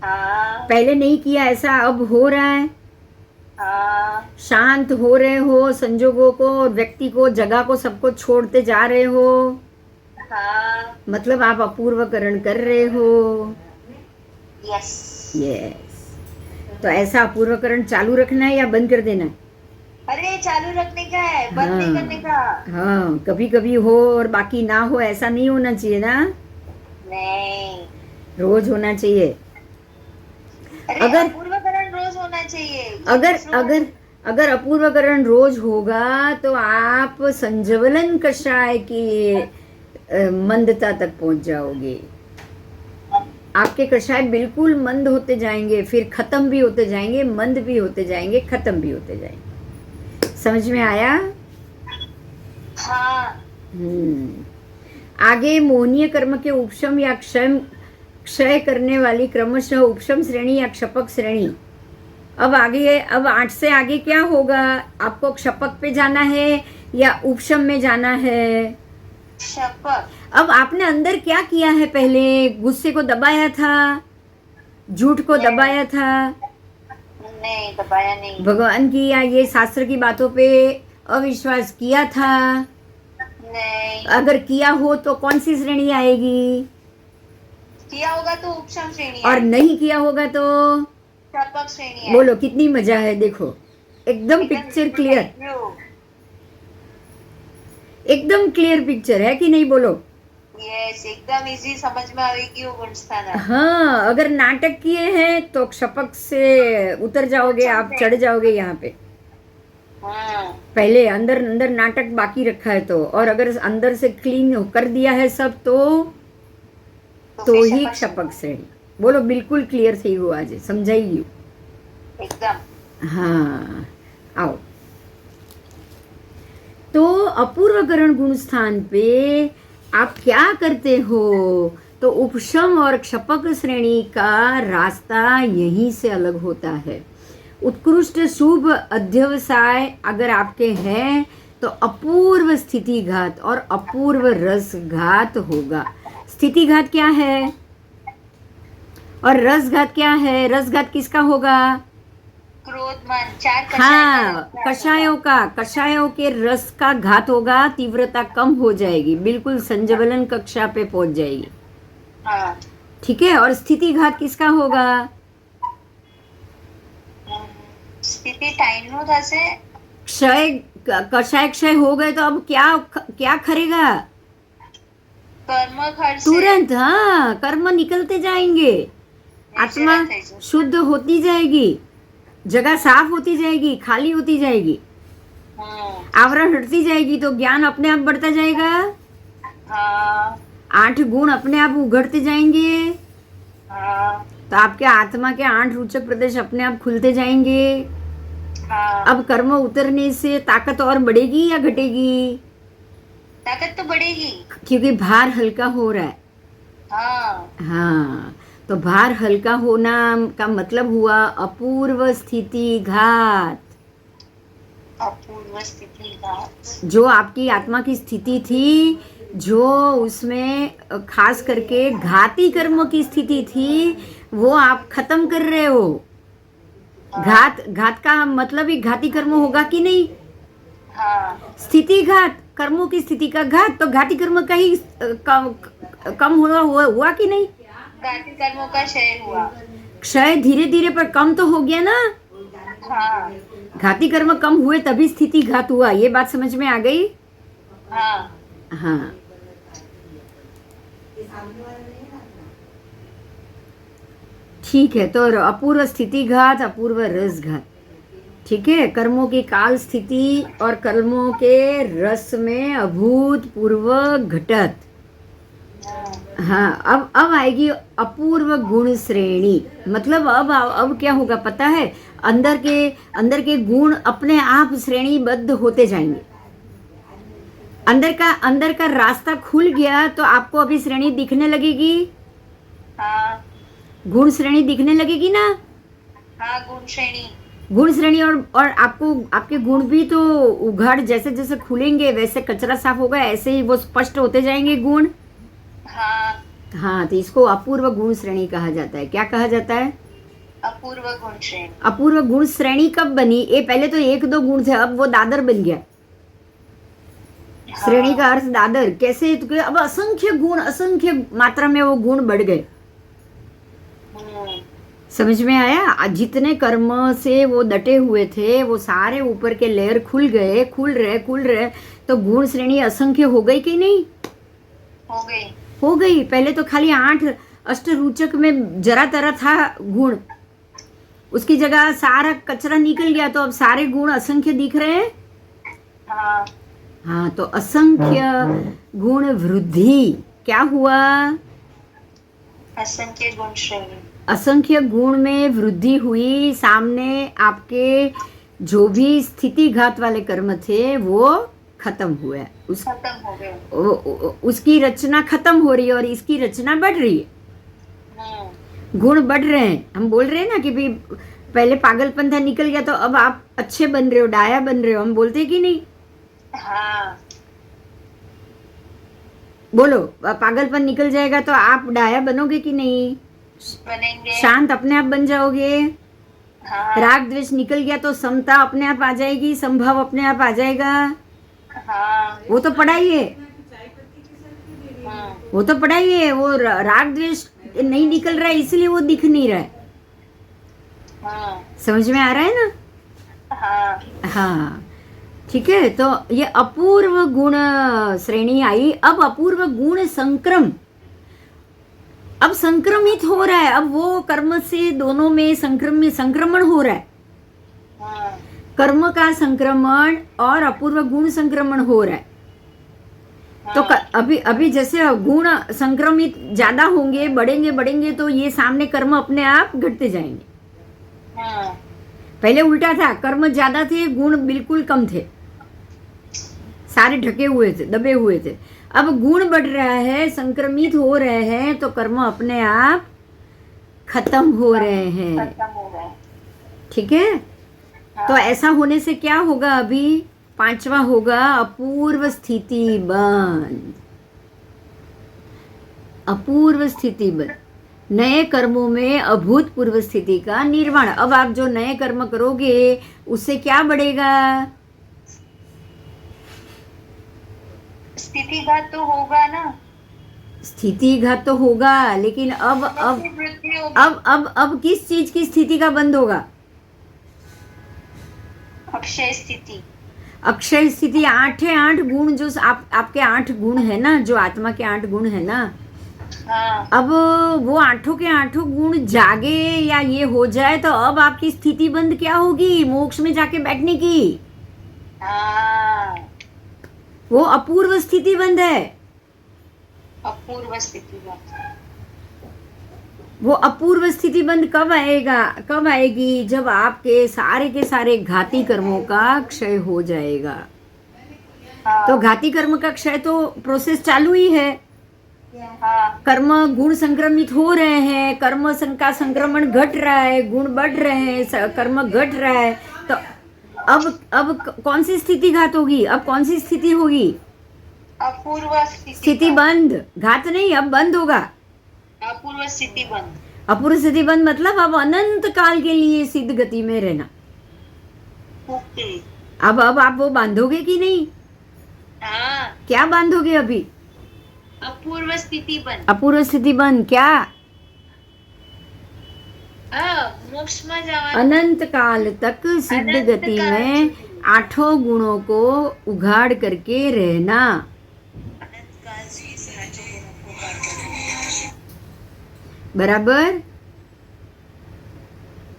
हाँ। पहले नहीं किया ऐसा, अब हो रहा है। हाँ। शांत हो रहे हो, संजोगों को, व्यक्ति को, जगह को, सबको छोड़ते जा रहे हो। हाँ। मतलब आप अपूर्वकरण कर रहे हो। यस। यस। तो ऐसा अपूर्वकरण चालू रखना है या बंद कर देना है? अरे चालू रखने का है, बंद नहीं करने का। हाँ, कभी कभी हो और बाकी ना हो, ऐसा नहीं होना चाहिए ना। नहीं, रोज होना चाहिए। अरे अगर अपूर्वकरण रोज होना चाहिए। अगर अपूर्वकरण रोज होगा तो आप संज्वलन कषाय की मंदता तक पहुंच जाओगे। आपके कषाय बिल्कुल मंद होते जाएंगे, फिर खत्म भी होते जाएंगे, मंद भी होते जाएंगे, खत्म भी होते जाएंगे। समझ में आया? हाँ। आगे मोहनीय कर्म के उपशम या क्षय करने वाली क्रमशः उपशम श्रेणी या क्षपक श्रेणी। अब आगे, अब 8 से आगे क्या होगा? आपको क्षपक पे जाना है या उपशम में जाना है? शपक। अब आपने अंदर क्या किया है? पहले गुस्से को दबाया था, झूठ को नहीं। दबाया था, नहीं, दबाया नहीं। भगवान की या ये शास्त्र की बातों पे अविश्वास किया था? नहीं। अगर किया हो तो कौन सी श्रेणी आएगी? किया होगा तो उपशम श्रेणी और आएगी। नहीं किया होगा तो? शपक श्रेणी आएगी। बोलो, कितनी मजा है, देखो एकदम पिक्चर क्लियर, एकदम क्लियर पिक्चर है कि नहीं? बोलो। यस, एकदम इजी समझ में आएगी वो गुण स्थान। हाँ, अगर नाटक किए हैं तो शपक से उतर जाओगे, आप चढ़ जाओगे यहाँ पे। पहले अंदर अंदर नाटक बाकी रखा है तो, और अगर अंदर से क्लीन कर दिया है सब तो ही शपक श्रेणी। बोलो, बिल्कुल क्लियर थी वो, आज समझाई एकदम। हाँ, आओ। तो अपूर्वकरण गुण स्थान पे आप क्या करते हो? तो उपशम और क्षपक श्रेणी का रास्ता यहीं से अलग होता है। उत्कृष्ट शुभ अध्यवसाय अगर आपके हैं तो अपूर्व स्थितिघात और अपूर्व रसघात होगा। स्थितिघात क्या है और रसघात क्या है? रसघात किसका होगा? क्रोधमान, 4 हाँ, कषायों के रस का घात होगा, तीव्रता कम हो जाएगी, बिल्कुल संजवलन कक्षा पे पहुंच जाएगी। हाँ। ठीक है। और स्थिति घात किसका होगा? स्थिति टाइम नो थશે। कषाय क्षय हो गए तो अब क्या खरेगा? कर्म खर्च तुरंत। हाँ, कर्म निकलते जाएंगे, आत्मा शुद्ध होती जाएगी, जगह साफ होती जाएगी, खाली होती जाएगी, आवरण हटती जाएगी, तो ज्ञान अपने आप बढ़ता जाएगा। हाँ। 8 गुण अपने आप उघड़ते जाएंगे। हाँ। तो आपके आत्मा के 8 रोचक प्रदेश अपने आप खुलते जाएंगे। हाँ। अब कर्म उतरने से ताकत और बढ़ेगी या घटेगी? ताकत तो बढ़ेगी, क्योंकि भार हल्का हो रहा है। हाँ। हाँ, तो भार हल्का होना का मतलब हुआ अपूर्व स्थिति घात। अपूर्व स्थिति घात। जो आपकी आत्मा की स्थिति थी, जो उसमें खास करके घाती कर्म की स्थिति थी, वो आप खत्म कर रहे हो। घात का मतलब ही घाती कर्म होगा कि नहीं? हाँ। स्थिति घात, कर्मों की स्थिति का घात, तो घाती कर्म का ही कम हुआ कि नहीं? घाती कर्मों का क्षय हुआ। क्षय धीरे धीरे पर कम तो हो गया ना। हाँ। घाती कर्म कम हुए तभी स्थिति घात हुआ। ये बात समझ में आ गई? हाँ। हाँ। ठीक है। तो अपूर्व स्थिति घात, अपूर्व रस घात। ठीक है। कर्मों की काल स्थिति और कर्मों के रस में अभूतपूर्व घटत। हाँ, अब आएगी अपूर्व गुण श्रेणी। मतलब अब क्या होगा पता है? अंदर के गुण अपने आप श्रेणीबद्ध होते जाएंगे। अंदर का रास्ता खुल गया तो आपको अभी श्रेणी दिखने लगेगी। हाँ। गुण श्रेणी दिखने लगेगी ना? हाँ, गुण श्रेणी और आपको आपके गुण भी तो उघाड़, जैसे जैसे खुलेंगे वैसे कचरा साफ होगा, ऐसे ही वो स्पष्ट होते जाएंगे गुण। हाँ। हाँ, तो इसको अपूर्व गुण श्रेणी कहा जाता है। क्या कहा जाता है? अपूर्व गुण श्रेणी। अपूर्व गुण श्रेणी कब बनी? ये पहले तो 1-2 गुण थे, अब वो दादर बन गया। श्रेणी का अर्थ दादर। कैसे? तो अब असंख्य मात्रा में वो गुण बढ़ गए। समझ में आया? जितने कर्म से वो डटे हुए थे वो सारे ऊपर के लेयर खुल रहे, तो गुण श्रेणी असंख्य हो गई कि नहीं? हो गई। पहले तो खाली 8 अष्टरूचक में जरा तरा था गुण, उसकी जगह सारा कचरा निकल गया, तो अब सारे गुण असंख्य दिख रहे हैं। हाँ, तो असंख्य गुण वृद्धि क्या हुआ? असंख्य गुण श्रेणी। असंख्य गुण में वृद्धि हुई। सामने आपके जो भी स्थिति घात वाले कर्म थे वो खत्म हुए। खत्म हो गए। उसकी रचना खत्म हो रही है और इसकी रचना बढ़ रही है। गुण बढ़ रहे हैं। हम बोल रहे हैं ना कि भाई पहले पागलपन था, निकल गया, तो अब आप अच्छे बन रहे हो, डाया बन रहे हो। हम बोलते कि नहीं? हाँ। बोलो, पागलपन निकल जाएगा तो आप डाया बनोगे कि नहीं? बनेंगे। शांत अपने आप बन जाओगे। हाँ राग द्वेष निकल गया तो समता अपने आप आ जाएगी, संभाव अपने आप आ जाएगा। हाँ वो तो पढ़ाई है, चाय पत्ती के साथ क्यों दे रही है? वो तो पढ़ाई है। वो राग द्वेष नहीं निकल रहा है इसलिए वो दिख नहीं रहा है। हाँ समझ में आ रहा है ना? हाँ हाँ, ठीक है। तो ये अपूर्व गुण श्रेणी आई। अब अपूर्व गुण संक्रम, अब संक्रमित हो रहा है। अब वो कर्म से दोनों में संक्रमण हो रहा है। हाँ कर्म का संक्रमण और अपूर्व गुण संक्रमण हो रहा है। तो अभी अभी जैसे गुण संक्रमित ज्यादा होंगे, बढ़ेंगे तो ये सामने कर्म अपने आप घटते जाएंगे। हाँ पहले उल्टा था, कर्म ज्यादा थे, गुण बिल्कुल कम थे, सारे ढके हुए थे, दबे हुए थे। अब गुण बढ़ रहा है, संक्रमित हो रहे हैं, तो कर्म अपने आप खत्म हो रहे हैं। खत्म हो गए। ठीक है। तो ऐसा होने से क्या होगा? अभी पांचवा होगा अपूर्व स्थिति बंद। अपूर्व स्थिति बंद, नए कर्मों में अभूतपूर्व स्थिति का निर्माण। अब आप जो नए कर्म करोगे उससे क्या बढ़ेगा? स्थितिघात तो होगा ना। स्थितिघात तो होगा, लेकिन वृद्धि होगी। अब किस चीज की स्थिति का बंद होगा? अक्षय स्थिति। अक्षय स्थिति। 8 गुण जो आपके 8 गुण है ना, जो आत्मा के 8 गुण है ना, हाँ अब वो 8 के 8 गुण जागे या ये हो जाए तो अब आपकी स्थिति बंद क्या होगी? मोक्ष में जाके बैठने की। हाँ वो अपूर्व स्थिति बंद है। अपूर्व स्थिति। वो अपूर्व स्थिति बंद कब आएगा? कब आएगी? जब आपके सारे के सारे घाती कर्मों का क्षय हो जाएगा। हाँ तो घाती कर्म का क्षय तो प्रोसेस चालू ही है। हाँ कर्म गुण संक्रमित हो रहे हैं, कर्म का संक्रमण घट रहा है, गुण बढ़ रहे हैं, कर्म घट रहा है। तो अब कौन सी स्थिति घात होगी? अब कौन सी स्थिति होगी? अपूर्व स्थिति बंद। घात नहीं, अब बंद होगा। अपूर्व स्थिति बंद। अपूर्व स्थिति बंद मतलब अब अनंत काल के लिए सिद्ध गति में रहना। ओके। अब आप वो बांधोगे कि नहीं? हाँ क्या बांधोगे अभी? अपूर्व स्थिति बंद। अपूर्व स्थिति बंद क्या? मोक्ष में जावा। अनंत काल तक सिद्ध अनंत गति काल में 8 गुणों को उघाड़ करके रहना। अनंत काल से इस आठों गुणों को पार करना। बराबर।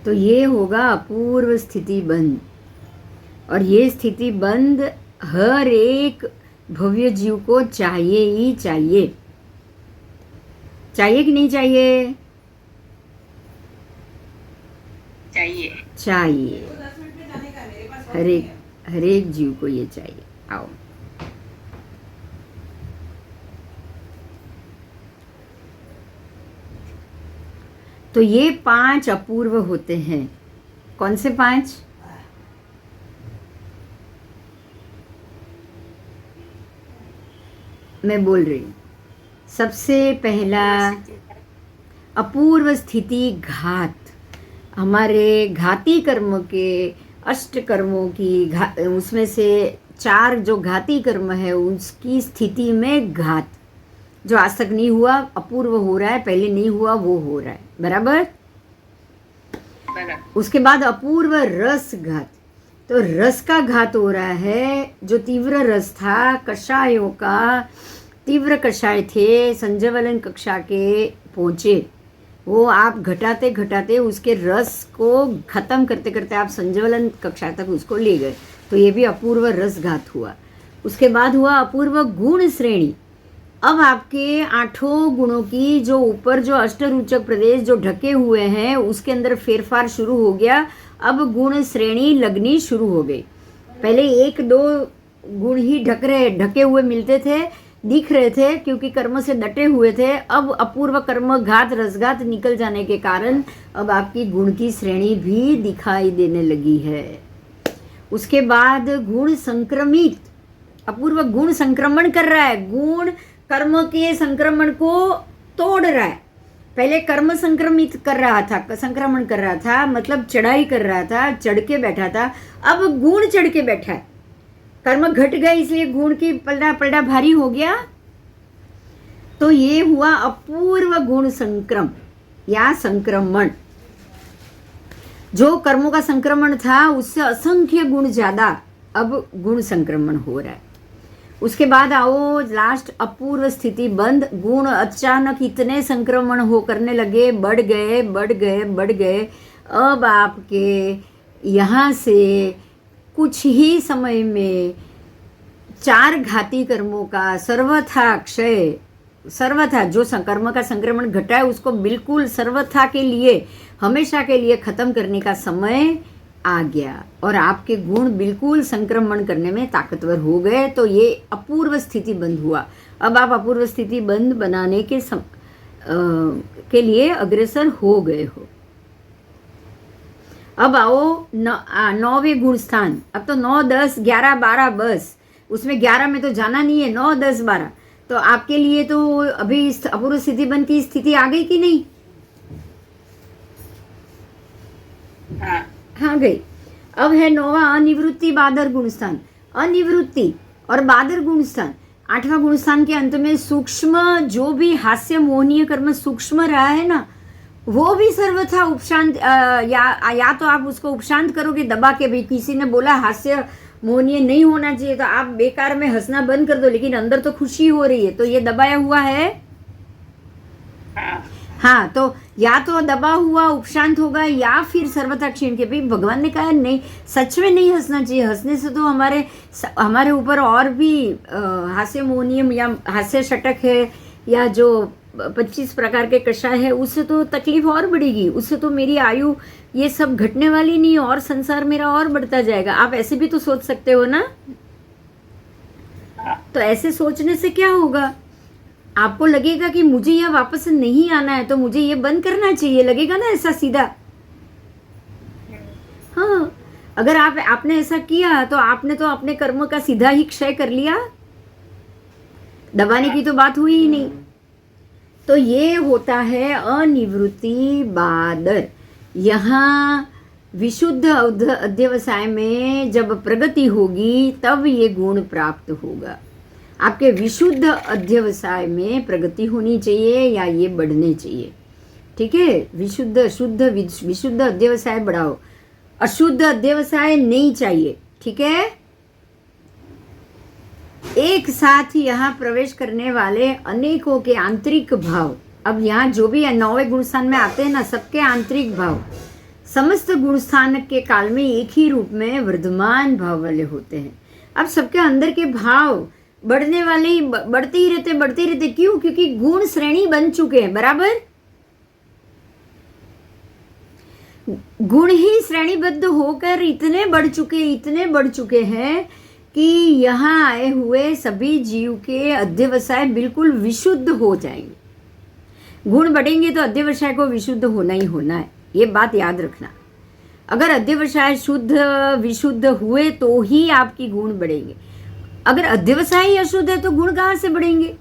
तो ये होगा अपूर्व स्थिति बंद। और ये स्थिति बंद हर एक भव्य जीव को चाहिए ही चाहिए। चाहिए कि नहीं चाहिए? चाहिए। चाहिए। तो 10 मिनट में जाने का है, मेरे पास हर एक जीव को ये चाहिए। आओ, तो ये 5 अपूर्व होते हैं। कौन से 5? मैं बोल रही हूँ। सबसे पहला अपूर्व स्थिति घात। हमारे घाती कर्म के 8 कर्मों की उसमें से 4 जो घाती कर्म है उसकी स्थिति में घात, जो आज तक नहीं हुआ अपूर्व हो रहा है, पहले नहीं हुआ वो हो रहा है। बराबर। उसके बाद अपूर्व रस घात, तो रस का घात हो रहा है। जो तीव्र रस था, कषायों का तीव्र कषाय थे, संजयवलन कक्षा के पहुँचे, वो आप घटाते घटाते उसके रस को खत्म करते करते आप संजयवलन कक्षा तक उसको ले गए, तो ये भी अपूर्व रस घात हुआ। उसके बाद हुआ अपूर्व गुण श्रेणी। अब आपके 8 गुणों की जो ऊपर जो अष्टरूचक प्रदेश जो ढके हुए हैं उसके अंदर फेरफार शुरू हो गया। अब गुण श्रेणी लगनी शुरू हो गई। पहले 1-2 गुण ही ढके हुए मिलते थे, दिख रहे थे क्योंकि कर्म से डटे हुए थे। अब अपूर्व कर्म घात रसघात निकल जाने के कारण अब आपकी गुण की श्रेणी भी दिखाई देने लगी है। उसके बाद गुण संक्रमित, अपूर्व गुण संक्रमण कर रहा है, गुण कर्म के संक्रमण को तोड़ रहा है। पहले कर्म संक्रमित कर रहा था, संक्रमण कर रहा था, मतलब चढ़ाई कर रहा था, चढ़ के बैठा था। अब गुण चढ़ के बैठा है। कर्म घट गए इसलिए गुण की पलड़ा पलड़ा भारी हो गया। तो ये हुआ अपूर्व गुण संक्रम या संक्रमण। जो कर्मों का संक्रमण था उससे असंख्य गुण ज्यादा, अब गुण संक्रमण हो रहा है। उसके बाद आओ लास्ट अपूर्व स्थिति बंद। गुण अचानक इतने संक्रमण हो करने लगे, बढ़ गए बढ़ गए बढ़ गए। अब आपके यहाँ से कुछ ही समय में 4 घाती कर्मों का सर्वथा क्षय, सर्वथा जो कर्म का संक्रमण घटा है उसको बिल्कुल सर्वथा के लिए, हमेशा के लिए खत्म करने का समय आ गया और आपके गुण बिल्कुल संक्रमण करने में ताकतवर हो गए। तो ये अपूर्व स्थिति बंद हुआ। अब आप अपूर्व स्थिति बंद बनाने के लिए अग्रसर हो गए हो। अब आओ 9वें गुण स्थान। अब तो 9, 10, 11, 12 बस, उसमें 11 में तो जाना नहीं है, 9, 10, 12। तो आपके लिए तो अभी अपूर्व स्थिति बंद की स्थिति आ गई कि नहीं? हाँ गई। अब है 9वां अनिवृत्ति बादर गुणस्थान। अनिवृत्ति और बादर गुणस्थान, 8वां गुणस्थान के अंत में सूक्ष्म, जो भी हास्य मोहनीय कर्म सूक्ष्म रहा है ना, वो भी सर्वथा उपशांत, या तो आप उसको उपशांत करोगे दबा के। भी किसी ने बोला हास्य मोहनीय नहीं होना चाहिए तो आप बेकार में हंसना बंद कर दो, लेकिन अंदर तो खुशी हो रही है, तो ये दबाया हुआ है। हाँ, तो या तो दबा हुआ उपशांत होगा या फिर सर्वथा क्षीण के। भाई भगवान ने कहा नहीं, सच में नहीं हंसना चाहिए। हंसने से तो हमारे ऊपर और भी हास्य मोहनीय या हास्य षटक है या जो 25 प्रकार के कषाय है, उससे तो तकलीफ और बढ़ेगी। उससे तो मेरी आयु ये सब घटने वाली नहीं और संसार मेरा और बढ़ता जाएगा। आप ऐसे भी तो सोच सकते हो ना। तो ऐसे सोचने से क्या होगा? आपको लगेगा कि मुझे यह वापस नहीं आना है तो मुझे ये बंद करना चाहिए, लगेगा ना ऐसा सीधा। हाँ, अगर आपने ऐसा किया तो आपने तो अपने कर्म का सीधा ही क्षय कर लिया, दबाने की तो बात हुई ही नहीं। तो ये होता है अनिवृत्ति बादर। यहाँ विशुद्ध अध्यवसाय में जब प्रगति होगी तब ये गुण प्राप्त होगा। आपके विशुद्ध अध्यवसाय में प्रगति होनी चाहिए या ये बढ़ने चाहिए। ठीक है, विशुद्ध अध्यवसाय बढ़ाओ, अशुद्ध अध्यवसाय नहीं चाहिए। ठीक है, एक साथ यहाँ प्रवेश करने वाले अनेकों के आंतरिक भाव, अब यहाँ जो भी 9वें गुणस्थान में आते हैं ना, सबके आंतरिक भाव समस्त गुणस्थान के काल में एक ही रूप में वर्धमान भाव वाले होते हैं। अब सबके अंदर के भाव बढ़ने वाले ही बढ़ते ही रहते। क्यों? क्योंकि गुण श्रेणी बन चुके हैं। बराबर, गुण ही श्रेणीबद्ध होकर इतने बढ़ चुके हैं कि यहाँ आए हुए सभी जीव के अध्यवसाय बिल्कुल विशुद्ध हो जाएंगे। गुण बढ़ेंगे तो अध्यवसाय को विशुद्ध होना ही होना है, ये बात याद रखना। अगर अध्यवसाय शुद्ध विशुद्ध हुए तो ही आपकी गुण बढ़ेंगे। अगर अध्यवसाय ही अशुद्ध है तो गुण कहाँ से बढ़ेंगे?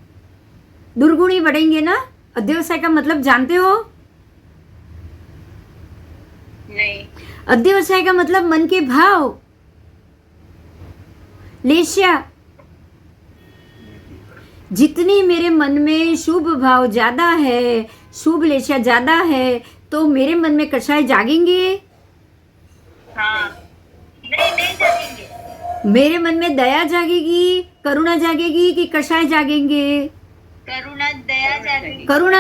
दुर्गुण ही बढ़ेंगे ना। अध्यवसाय का मतलब जानते हो? नहीं। अध्यवसाय का मतलब मन के भाव, लेश्या। जितनी मेरे मन में शुभ भाव ज्यादा है, शुभ लेश्या ज्यादा है, तो मेरे मन में कषाय जागेंगे? हाँ, नहीं जागेंगे। मेरे मन में दया जागेगी, करुणा जागेगी कि कषाय जागेंगे? करुणा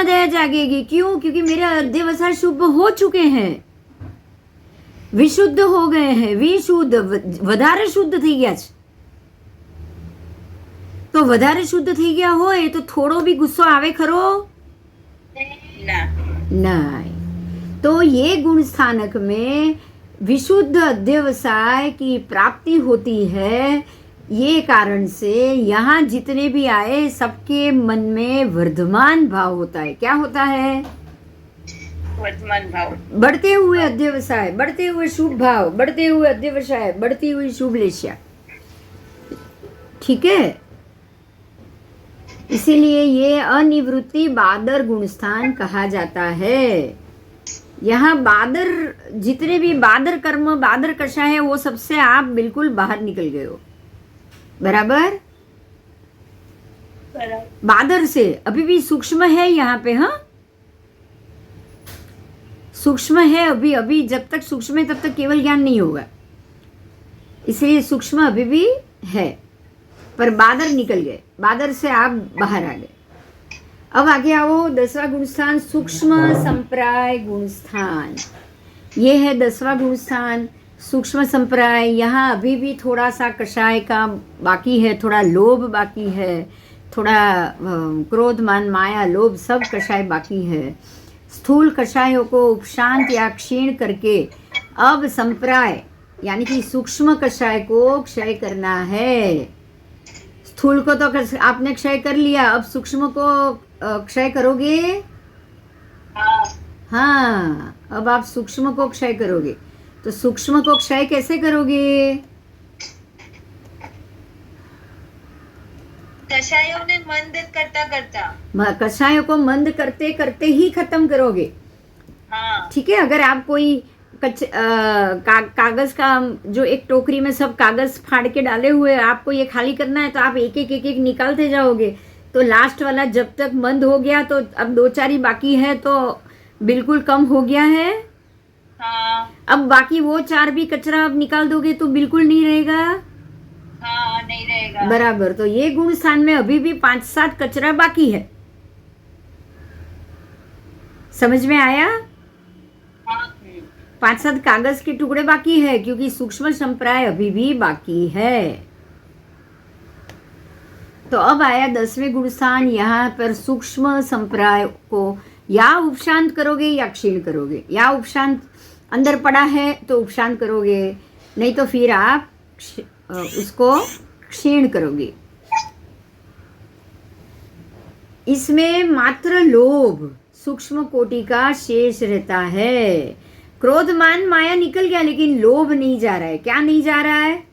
दया जागेगी। क्यों? क्योंकि मेरे अध्यवसाय शुभ हो चुके हैं, विशुद्ध हो गए हैं। विशुद्ध વધારે શુદ્ધ થઈ ગયા છે, તો વધારે શુદ્ધ થઈ ગયા હોય તો થોડો भी ગુસ્સો આવે ખરો? नहीं। तो ये गुण स्थानक में विशुद्ध अध्यवसाय की प्राप्ति होती है। ये कारण से यहाँ जितने भी आए सबके मन में वर्धमान भाव होता है। क्या होता है? वर्धमान भाव, बढ़ते हुए अध्यवसाय, बढ़ते हुए शुभ भाव, बढ़ते हुए अध्यवसाय, बढ़ती हुई शुभ लेश्या। ठीक है, इसीलिए ये अनिवृत्ति बादर गुण स्थान कहा जाता है। यहाँ बादर, जितने भी बादर कर्म, बादर कषाय है, वो सबसे आप बिल्कुल बाहर निकल गए हो। बराबर? बादर से अभी भी सूक्ष्म है यहाँ पे। हाँ, सूक्ष्म है अभी। अभी जब तक सूक्ष्म है तब तक केवल ज्ञान नहीं होगा, इसलिए सूक्ष्म अभी भी है, पर बादर निकल गए, बादर से आप बाहर आ गए। अब आगे आओ, 10वां गुण स्थान सूक्ष्म संप्राय गुण स्थान। ये है 10वां गुण स्थान सूक्ष्म संप्राय। यहाँ अभी भी थोड़ा सा कषाय का बाकी है, थोड़ा लोभ बाकी है, थोड़ा क्रोध मान माया लोभ सब कषाय बाकी है। स्थूल कषायों को उपशांत या क्षीण करके अब संप्राय यानी कि सूक्ष्म कषाय को क्षय करना है। स्थूल को तो आपने क्षय कर लिया, अब सूक्ष्म को क्षय करोगे। हाँ, अब आप सूक्ष्म को क्षय करोगे। तो सूक्ष्म को क्षय कैसे करोगे? कषायों ने मंद करता करता, कषायों को मंद करते करते ही खत्म करोगे। हाँ, ठीक है। अगर आप कोई कागज का जो एक टोकरी में सब कागज फाड़ के डाले हुए आपको ये खाली करना है, तो आप एक एक निकालते जाओगे, तो लास्ट वाला जब तक मंद हो गया तो अब 2-4 ही बाकी है, तो बिल्कुल कम हो गया है। हाँ, अब बाकी वो 4 भी कचरा अब निकाल दोगे तो बिल्कुल नहीं रहेगा। हाँ, नहीं रहेगा। बराबर। तो ये गुण स्थान में अभी भी 5-7 कचरा बाकी है। समझ में आया? हाँ, 5-7 कागज के टुकड़े बाकी है, क्योंकि सूक्ष्म संप्राय अभी भी बाकी है। तो अब आया 10वें गुण स्थान। यहाँ पर सूक्ष्म संप्राय को या उपशांत करोगे या क्षीण करोगे। या उपशांत अंदर पड़ा है तो उपशांत करोगे, नहीं तो फिर आप उसको क्षीण करोगे। इसमें मात्र लोभ सूक्ष्म कोटि का शेष रहता है। क्रोध मान माया निकल गया, लेकिन लोभ नहीं जा रहा है। क्या नहीं जा रहा है?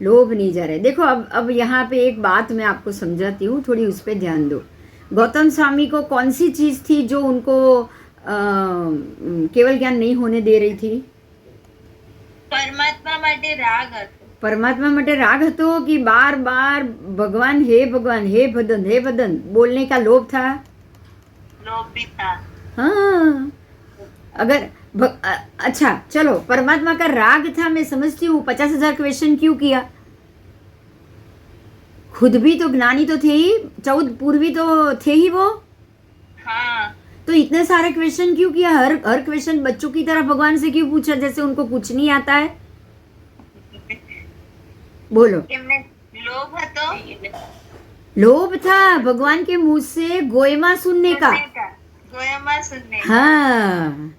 लोभ नहीं जा रहा है। देखो, अब यहाँ पे एक बात मैं आपको समझाती हूँ, थोड़ी उस पर ध्यान दो। गौतम स्वामी को कौन सी चीज थी जो उनको केवल ज्ञान नहीं होने दे रही थी? परमात्मा માટે રાગ હતો। परमात्मा માટે राग હતો कि बार बार भगवान हे भदन बोलने का लोभ था? लोभ भी था। हाँ, अगर अच्छा चलो, परमात्मा का राग था, मैं समझती हूँ। 50,000 क्वेश्चन क्यों किया? खुद भी तो ज्ञानी तो थे ही, 14 पूर्वी तो थे ही वो। हाँ, तो इतने सारे क्वेश्चन क्यों किया? हर क्वेश्चन बच्चों की तरह भगवान से क्यों पूछा, जैसे उनको कुछ नहीं आता है? बोलो। એમને લોભ હતો। लोभ था भगवान के मुंह से गोयमा सुनने का। गोयमा सुनने। हाँ,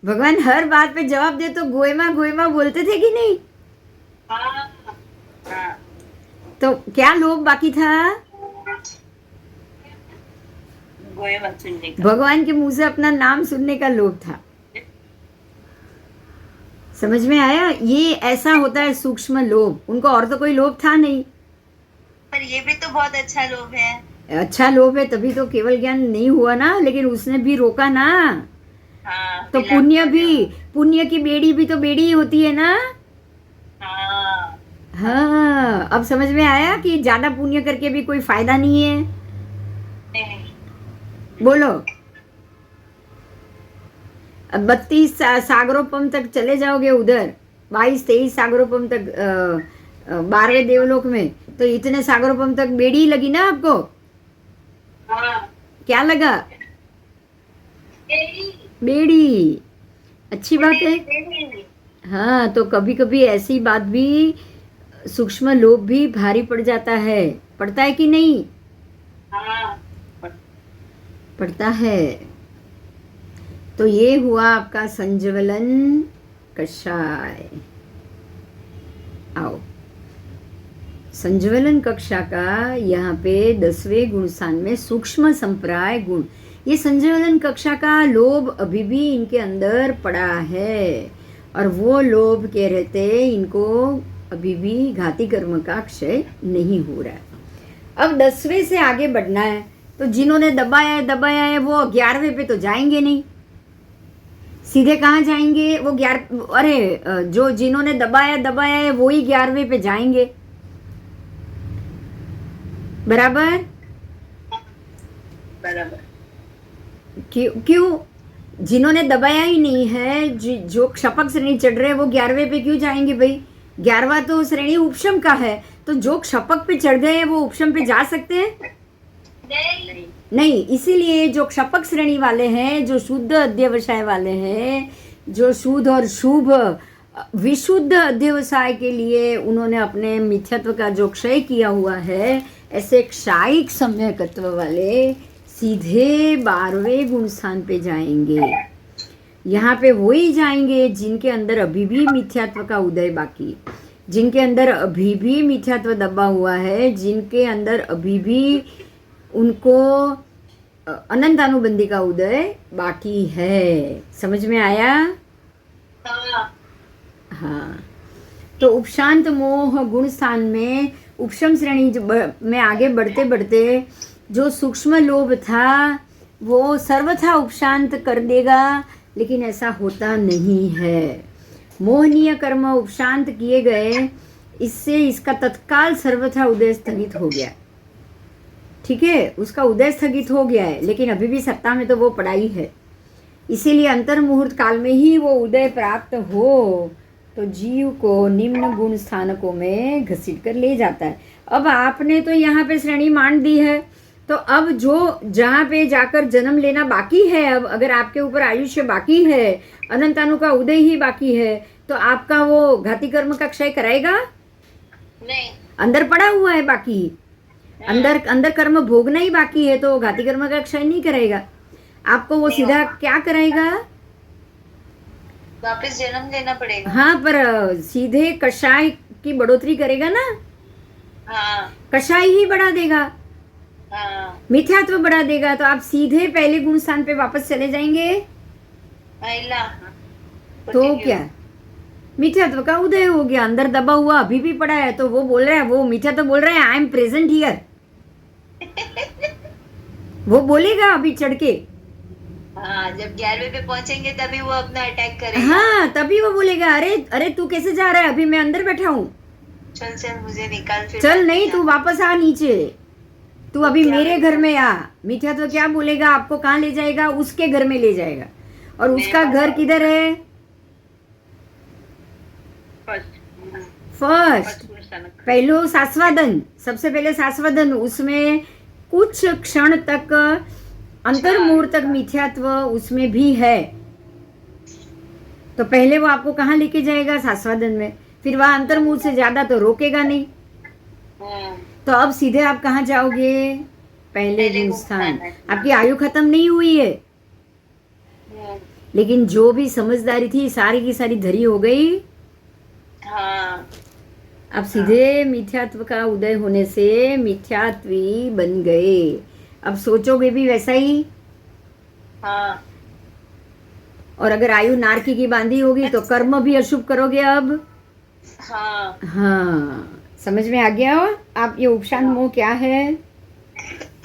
भगवान हर बात पे जवाब दे तो गोयमा बोलते थे कि नहीं? हाँ, हाँ, तो क्या लोभ बाकी था? गोयमा सुनने का। भगवान के मुंह से अपना नाम सुनने का लोभ था। समझ में आया? ये ऐसा होता है सूक्ष्म लोभ। उनको और तो कोई लोभ था नहीं। पर ये भी तो बहुत अच्छा लोभ है। अच्छा लोभ है, तभी तो केवल ज्ञान नहीं हुआ ना, लेकिन उसने भी रोका ना। हाँ, तो पुण्य की बेड़ी भी तो बेड़ी ही होती है ना। हाँ, हाँ, अब समझ में आया कि ज्यादा पुण्य करके भी कोई फायदा नहीं है। नहीं। बोलो। अब 32 सागरोपम तक चले जाओगे, उधर 22-23 सागरोपम तक 12वें देवलोक में, तो इतने सागरोपम तक बेड़ी लगी ना आपको? हाँ, क्या लगा? बेड़ी। बेड़ी। अच्छी बात है। बेड़ी। हाँ, तो कभी कभी ऐसी बात भी, सूक्ष्म लोभ भी भारी पड़ जाता है। पड़ता है कि नहीं? हाँ, पड़ता है। तो ये हुआ आपका संज्वलन कषाय। आओ, संज्वलन कक्षा का यहाँ पे 10वें गुण स्थान में सूक्ष्म संप्राय गुण। ये संज्वलन कक्षा का लोभ अभी भी इनके अंदर पड़ा है, और वो लोभ के रहते इनको अभी भी घाती कर्म का क्षय नहीं हो रहा है। अब 10वें से आगे बढ़ना है, तो जिन्होंने दबाया है वो 11वें पे तो जाएंगे नहीं, सीधे कहाँ जाएंगे वो 11, अरे जो जिन्होंने दबाया है वो ही 11वें पे जाएंगे, बराबर। बराबर। क्यों जिन्होंने दबाया ही नहीं है, जो क्षपक श्रेणी चढ़ रहे हैं वो 11वें पे क्यों जाएंगे भाई? 11वां तो श्रेणी उपशम का है, तो जो क्षपक पे चढ़ गए हैं वो उपशम पे जा सकते हैं? नहीं। इसीलिए जो क्षपक श्रेणी वाले हैं, जो शुद्ध अध्यवसाय वाले हैं, जो शुद्ध और शुभ विशुद्ध अध्यवसाय के लिए उन्होंने अपने मिथ्यात्व का जो क्षय किया हुआ है, ऐसे क्षायिक सम्यकत्व वाले सीधे 12वें गुण स्थान पे जाएंगे। यहाँ पे वही जाएंगे जिनके अंदर अभी भी मिथ्यात्व का उदय बाकी, जिनके अंदर अभी भी मिथ्यात्व दबा हुआ है, जिनके अंदर अभी भी उनको अनंत अनुबंधी का उदय बाकी है। समझ में आया? हाँ। तो उपशांत मोह गुण स्थान में उपशम श्रेणी में आगे बढ़ते बढ़ते जो सूक्ष्म लोभ था वो सर्वथा उपशांत कर देगा, लेकिन ऐसा होता नहीं है। मोहनीय कर्म उपशांत किए गए, इससे इसका तत्काल सर्वथा उदय स्थगित हो गया। ठीक है, उसका उदय स्थगित हो गया है, लेकिन अभी भी सत्ता में तो वो पड़ा ही है। इसीलिए अंतर मुहूर्त काल में ही वो उदय प्राप्त हो तो जीव को निम्न गुण स्थानकों में घसीट कर ले जाता है। अब आपने तो यहाँ पे श्रेणी मान दी है, तो अब जो जहाँ पे जाकर जन्म लेना बाकी है, अब अगर आपके ऊपर आयुष्य बाकी है, अनंतानु का उदय ही बाकी है, तो आपका वो घाती कर्म का क्षय कराएगा नहीं? अंदर पड़ा हुआ है बाकी, अंदर कर्म भोगना ही बाकी है, तो घाती कर्म का क्षय नहीं करेगा। आपको वो सीधा क्या कराएगा? वापस जन्म लेना पड़ेगा। हाँ, पर सीधे कषाय की बढ़ोतरी करेगा ना। हाँ। कषाय ही बढ़ा देगा, हाँ। मिथ्यात्व बढ़ा देगा, तो आप सीधे पहले गुण स्थान पे वापस चले जाएंगे। तो क्या मिथ्यात्व का उदय हो गया, अंदर दबा हुआ अभी भी पड़ा है, तो वो बोल रहा है, वो मिथ्यात्व बोल रहा है आई एम प्रेजेंट हियर। वो बोलेगा अभी चढ़ के। हाँ, जब 11वें पे पहुंचेंगे तभी वो अपना अटैक करेगा। हाँ, तभी वो बोलेगा अरे अरे तू कैसे जा रहा है, अभी मैं अंदर बैठा हूँ, चल चल मुझे निकाल। फिर चल नहीं, तू वापस आ नीचे, तू अभी मेरे घर में आ। मिथ्यात्व क्या बोलेगा, आपको कहाँ ले जाएगा? उसके घर में ले जाएगा। और उसका घर किधर है? फर्स्ट पहलो सास्वादन, सबसे पहले सास्वादन, उसमें कुछ क्षण तक अंतर्मुहूर्त तक मिथ्यात्व उसमें भी है, तो पहले वो आपको कहाँ लेके जाएगा? सास्वादन में। फिर वह अंतर्मुहूर्त से ज्यादा तो रोकेगा नहीं, तो अब सीधे आप कहाँ जाओगे? पहले गुण स्थान। आपकी आयु खत्म नहीं हुई है, लेकिन जो भी समझदारी थी सारी की सारी धरी हो गई। हाँ। अब सीधे मिथ्यात्व का उदय होने से मिथ्यात्वी बन गए। अब सोचोगे भी वैसा ही। हाँ। और अगर आयु नारकी की बांधी होगी तो कर्म भी अशुभ करोगे अब। हाँ। हाँ, समझ में आ गया हो आप ये उपशांत मोह क्या है?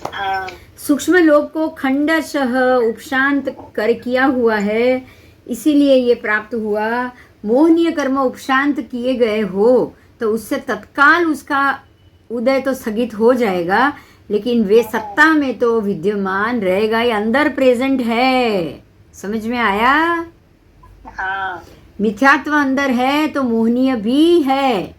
हाँ। सूक्ष्म लोभ को खंडशः उपशांत कर किया हुआ है, इसीलिए ये प्राप्त हुआ। मोहनीय कर्म उपशांत किए गए हो तो उससे तत्काल उसका उदय तो स्थगित हो जाएगा, लेकिन वे सत्ता में तो विद्यमान रहेगा, ये अंदर प्रेजेंट है। समझ में आया? हाँ। मिथ्यात्व अंदर है तो मोहनीय भी है।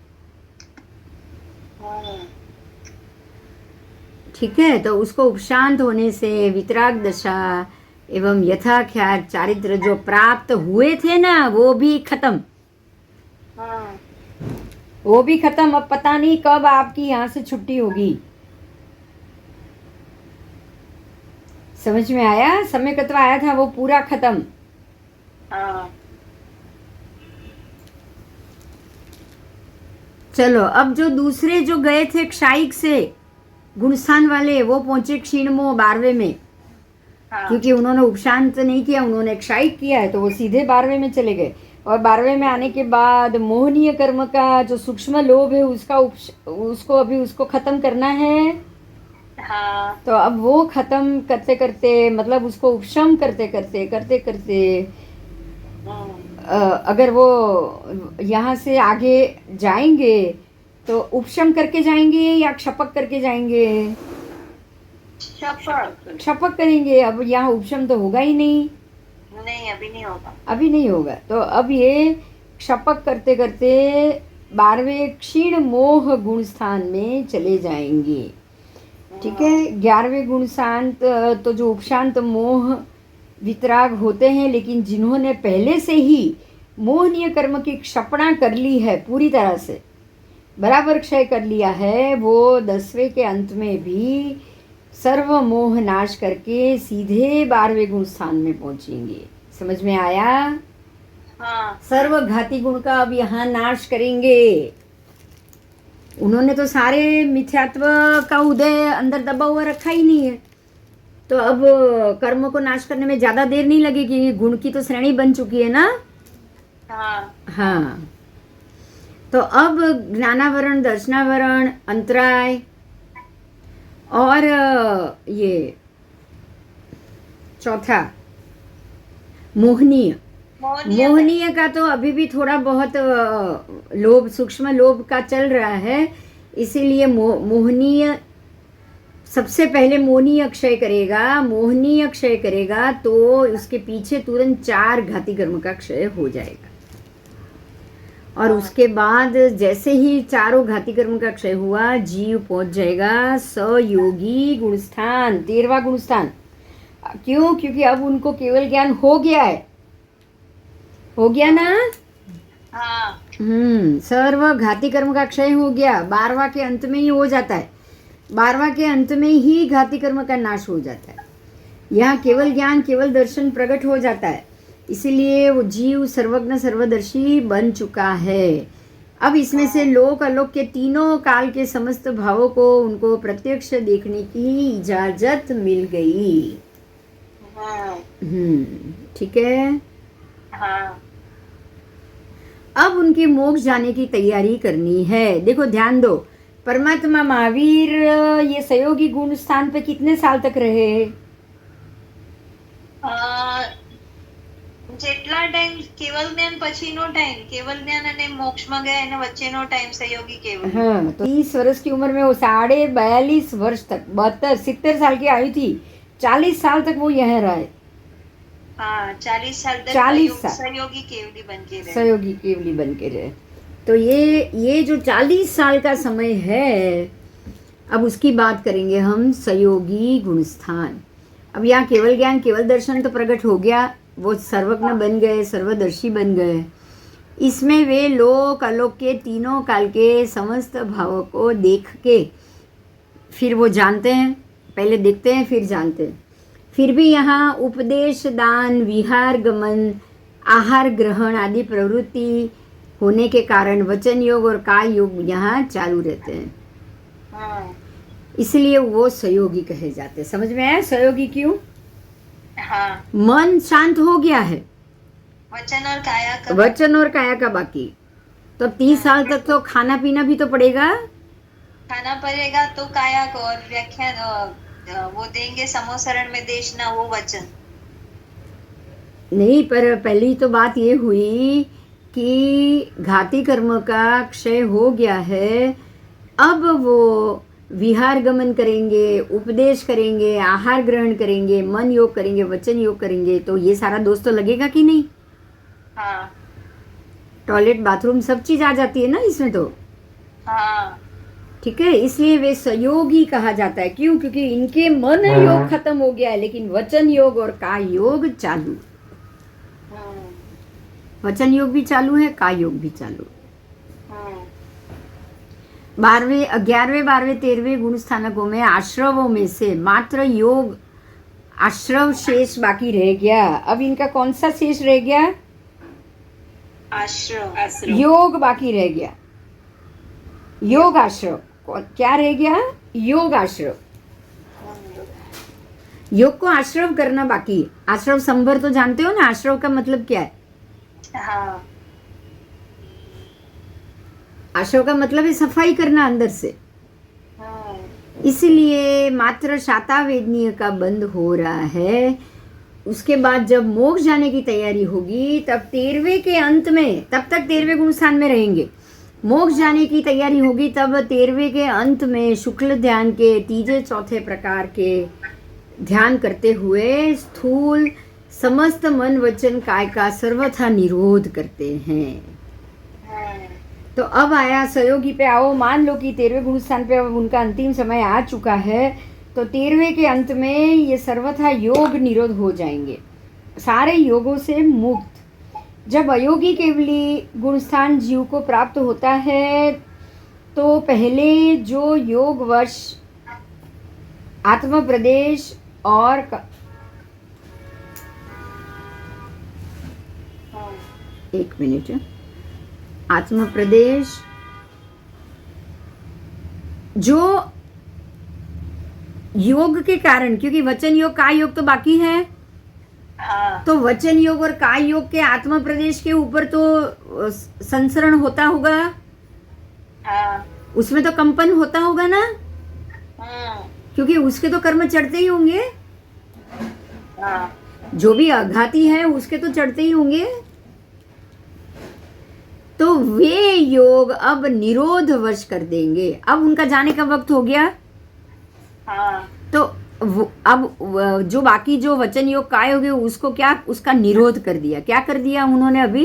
ठीक है, तो उसको उपशांत होने से वितराग दशा एवं यथाख्यात चारित्र जो प्राप्त हुए थे ना, वो भी खत्म। हाँ। वो भी खत्म। अब पता नहीं कब आपकी यहाँ से छुट्टी होगी। समझ में आया? सम्यकत्व आया था वो पूरा खत्म। हाँ। चलो, अब जो दूसरे जो गए थे क्षायिक से गुणस्थान वाले, वो पहुंचे क्षीणमोह 12वें में। हाँ। क्योंकि उन्होंने उपशांत नहीं किया, उन्होंने क्षायिक किया है, तो वो सीधे 12वें में चले गए। और 12वें में आने के बाद मोहनीय कर्म का जो सूक्ष्म लोभ है उसको खत्म करना है। हाँ। तो अब वो खत्म करते करते मतलब उसको उपशम करते करते अगर वो यहाँ से आगे जाएंगे तो उपशम करके जाएंगे या क्षपक करके जाएंगे? क्षपक करेंगे। अब यहाँ उपशम तो होगा ही नहीं। नहीं, अभी नहीं होगा। अभी नहीं होगा। तो अब ये क्षपक करते करते 12वें क्षीण मोह गुण स्थान में चले जाएंगे। ठीक है। 11वें गुण शांत तो जो उपशांत मोह वितराग होते हैं, लेकिन जिन्होंने पहले से ही मोहनीय कर्म की क्षपणा कर ली है, पूरी तरह से बराबर क्षय कर लिया है, वो 10वें के अंत में भी सर्व मोह नाश करके सीधे 12वें गुण स्थान में पहुंचेंगे। समझ में आया? हाँ। सर्व घाती गुण का अब यहाँ नाश करेंगे। उन्होंने तो सारे मिथ्यात्व का उदय अंदर दबा हुआ रखा ही नहीं है, तो अब कर्म को नाश करने में ज्यादा देर नहीं लगेगी। गुण की तो श्रेणी बन चुकी है ना। हाँ। हाँ। तो अब ज्ञानावरण, दर्शनावरण, अंतराय और ये चौथा मोहनीय। मोहनीय का तो अभी भी थोड़ा बहुत लोभ, सूक्ष्म लोभ का चल रहा है, इसीलिए मोहनीय सबसे पहले मोहनीय क्षय करेगा। मोहनीय क्षय करेगा तो उसके पीछे तुरंत 4 घाती कर्म का क्षय हो जाएगा। और उसके बाद जैसे ही चारों घाती कर्म का क्षय हुआ, जीव पहुंच जाएगा सयोगी गुणस्थान, 13वां गुणस्थान। क्यों? क्योंकि अब उनको केवल ज्ञान हो गया है। हो गया ना? हाँ। सर्व घाती कर्म का क्षय हो गया। 12वां के अंत में ही हो जाता है। 12वां के अंत में ही घाती कर्म का नाश हो जाता है। यहाँ केवल ज्ञान, केवल दर्शन प्रकट हो जाता है। इसीलिए वो जीव सर्वज्ञ सर्वदर्शी बन चुका है। अब इसमें से लोक अलोक के तीनों काल के समस्त भावों को उनको प्रत्यक्ष देखने की इजाजत मिल गई। ठीक है। हाँ। अब उनके मोक्ष जाने की तैयारी करनी है। देखो ध्यान दो, परमात्मा महावीर ये सहयोगी गुण स्थान पे कितने साल तक रहे? જેટલા ટાઈમ કેવલ જ્ઞાન પછીનો ટાઈમ, કેવલ જ્ઞાન અને મોક્ષમાં ગયા એના વચ્ચેનો ટાઈમ સહયોગી કેવલ। हाँ, तो 30 वर्ष की उम्र में वो 42.5 वर्ष तक, 72 70 साल की आयु थी, 40 साल तक वो यहाँ रहे। हाँ, 40 साल तक 40 साल सहयोगी केवली बन के रहे। सहयोगी केवली बन के रहे। तो ये जो 40 साल का समय है, अब उसकी बात करेंगे हम सहयोगी गुणस्थान। अब यहाँ केवल ज्ञान, केवल दर्शन तो प्रकट हो गया, वो सर्वज्ञ बन गए, सर्वदर्शी बन गए। इसमें वे लोक अलोक के तीनों काल के समस्त भावों को देख के फिर वो जानते हैं। पहले देखते हैं फिर जानते हैं। फिर भी यहाँ उपदेश, दान, विहार, गमन, आहार ग्रहण आदि प्रवृत्ति होने के कारण वचन योग और काय योग यहाँ चालू रहते हैं। इसलिए वो सहयोगी कहे जाते हैं। समझ में आया सहयोगी क्यों? हाँ। मन शांत हो गया है, वचन और काया का बाकी। तो 30 साल तक तो खाना पीना भी तो पड़ेगा, खाना पड़ेगा। तो काया को और व्याख्यान वो देंगे समोसरण में देश ना, वो वचन नहीं। पर पहली तो बात ये हुई कि घाती कर्म का क्षय हो गया है। अब वो विहार गमन करेंगे, उपदेश करेंगे, आहार ग्रहण करेंगे, मन योग करेंगे, वचन योग करेंगे, तो ये सारा दोष तो लगेगा कि नहीं? हाँ। टॉयलेट, बाथरूम सब चीज आ जाती है ना इसमें तो। हाँ। ठीक है। इसलिए वे सहयोगी कहा जाता है। क्यों? क्योंकि इनके मन योग खत्म हो गया है, लेकिन वचन योग और काय योग चालू। वचन योग भी चालू है, काय योग भी चालू। 11वें, 12वें, 13वें गुण स्थानकों में आश्रवों में से मात्र योग आश्रव शेष बाकी रह गया। अब इनका कौन सा शेष रह गया? आश्रव। योग बाकी रह गया। योग आश्रव क्या रह गया? योग आश्रव। योग को आश्रव करना बाकी है। आश्रव संभर तो जानते हो ना, आश्रव का मतलब क्या है? हाँ। आशव का मतलब है सफाई करना अंदर से। इसलिए मात्र शातावेदनीय का बंद हो रहा है। उसके बाद जब मोक्ष जाने की तैयारी होगी तब 13वें के अंत में, तब तक 13वें गुण स्थान में रहेंगे। मोक्ष जाने की तैयारी होगी तब 13वें के अंत में शुक्ल ध्यान के तीजे चौथे प्रकार के ध्यान करते हुए स्थूल समस्त मन वचन काय का सर्वथा निरोध करते हैं। तो अब आया सहयोगी पे आओ। मान लो कि 13वें गुण स्थान पे अब उनका अंतिम समय आ चुका है, तो 13वें के अंत में ये सर्वथा योग निरोध हो जाएंगे, सारे योगों से मुक्त। जब अयोगी केवली गुणस्थान जीव को प्राप्त होता है तो पहले जो योगवश आत्म प्रदेश और एक मिनट, आत्म प्रदेश जो योग के कारण, क्योंकि वचन योग काय योग तो बाकी है, तो वचन योग और काय योग के आत्म प्रदेश के ऊपर तो संसरण होता होगा, उसमें तो कंपन होता होगा ना, क्योंकि उसके तो कर्म चढ़ते ही होंगे, जो भी आघाती है उसके तो चढ़ते ही होंगे। तो वे योग अब निरोध वश कर देंगे। अब उनका जाने का वक्त हो गया। तो अब जो बाकी जो वचन योग काय हो गए उसको क्या, उसका निरोध कर दिया। क्या कर दिया उन्होंने? अभी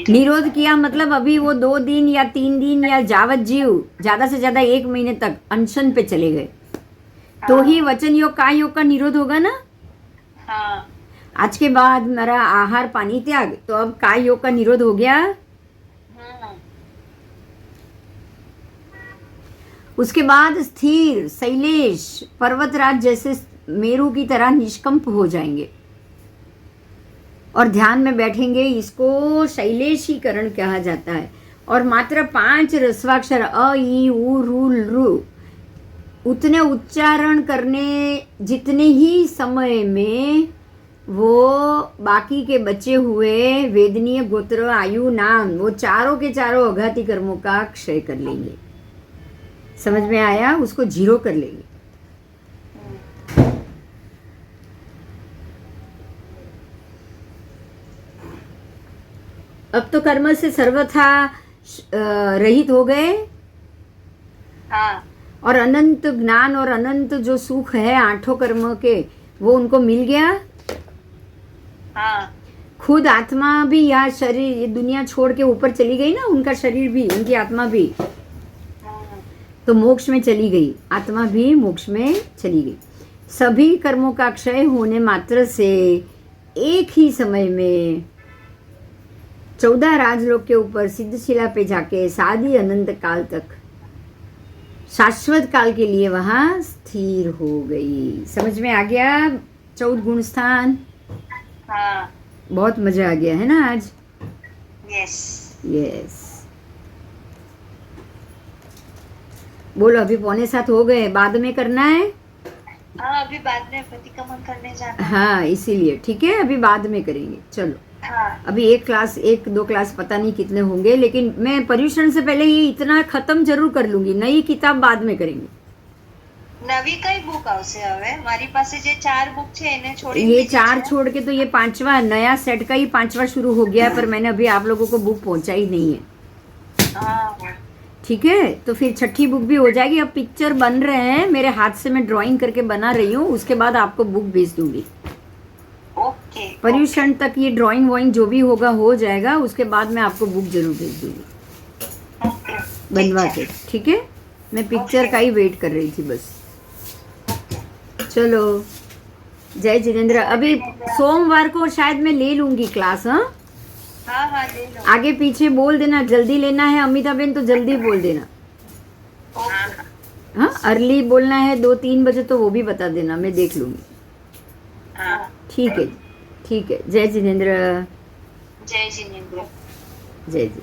निरोध किया। मतलब अभी वो 2 दिन या 3 दिन या जावत जीव ज्यादा से ज्यादा 1 महीने तक अनशन पे चले गए, तो ही वचन योग काय योग का निरोध होगा ना। आज के बाद मेरा आहार पानी त्याग, तो अब काय योग का निरोध हो गया। उसके बाद स्थिर शैलेश पर्वतराज जैसे मेरू की तरह निष्कंप हो जाएंगे और ध्यान में बैठेंगे। इसको शैलेशीकरण कहा जाता है। और मात्र 5 रस्वाक्षर अ ई उ रु रु उतने उच्चारण करने जितने ही समय में वो बाकी के बचे हुए वेदनीय गोत्र आयु नाम वो चारों के चारों अघाती कर्मों का क्षय कर लेंगे। समझ में आया? उसको 0 कर लेंगे। अब तो कर्म से सर्वथा रहित हो गए। और अनंत ज्ञान और अनंत जो सुख है 8 कर्म के, वो उनको मिल गया। खुद आत्मा भी यह शरीर, ये दुनिया छोड़ के ऊपर चली गई ना, उनका शरीर भी, उनकी आत्मा भी तो मोक्ष में चली गई, आत्मा भी मोक्ष में चली गई। सभी कर्मों का क्षय होने मात्र से एक ही समय में 14 राजलोक के ऊपर सिद्धशिला पे जाके सादी अनंत काल तक शाश्वत काल के लिए वहां स्थिर हो गई। समझ में आ गया? 14 गुण स्थान। बहुत मजा आ गया है ना आज? यस। बोलो, अभी 6:45 हो गए, बाद में करना है? अभी बाद में प्रतिक्रमण करने जाना है। हाँ, इसीलिए ठीक है, अभी बाद में करेंगे। चलो। अभी 1-2 क्लास पता नहीं कितने होंगे, लेकिन मैं पर्यूषण से पहले ये इतना खत्म जरूर कर लूंगी। नई किताब बाद में करेंगे। નવી કઈ બુક આવશે હવે? મારી પાસે જે 4 बुक છે એને छोड़ी ये 4 छोड़ के तो ये 5वां नया सेट का ही 5वां शुरू हो गया, पर मैंने अभी आप लोगों को बुक पहुंचाई नहीं है। ठीक है, तो फिर 6ठी बुक भी हो जाएगी। अब पिक्चर बन रहे हैं, मेरे हाथ से मैं ड्राइंग करके बना रही हूँ, उसके बाद आपको बुक भेज दूंगी। ओके। पर्यूषण तक ये ड्राइंग वॉइंग जो भी होगा हो जाएगा, उसके बाद मैं आपको बुक जरूर भेज दूंगी बनवा के। ठीक है, मैं पिक्चर का ही वेट कर रही थी बस। चलो, जय जिनेंद्र। अभी सोमवार को शायद मैं ले लूंगी क्लास। हाँ, ले लो। आगे पीछे बोल देना, जल्दी लेना है अमिता बहन तो जल्दी बोल देना। हाँ, अर्ली बोलना है 2-3 बजे तो वो भी बता देना, मैं देख लूंगी। ठीक है, ठीक है। जय जिनेंद्र। जय जिनेंद्र। जय जी।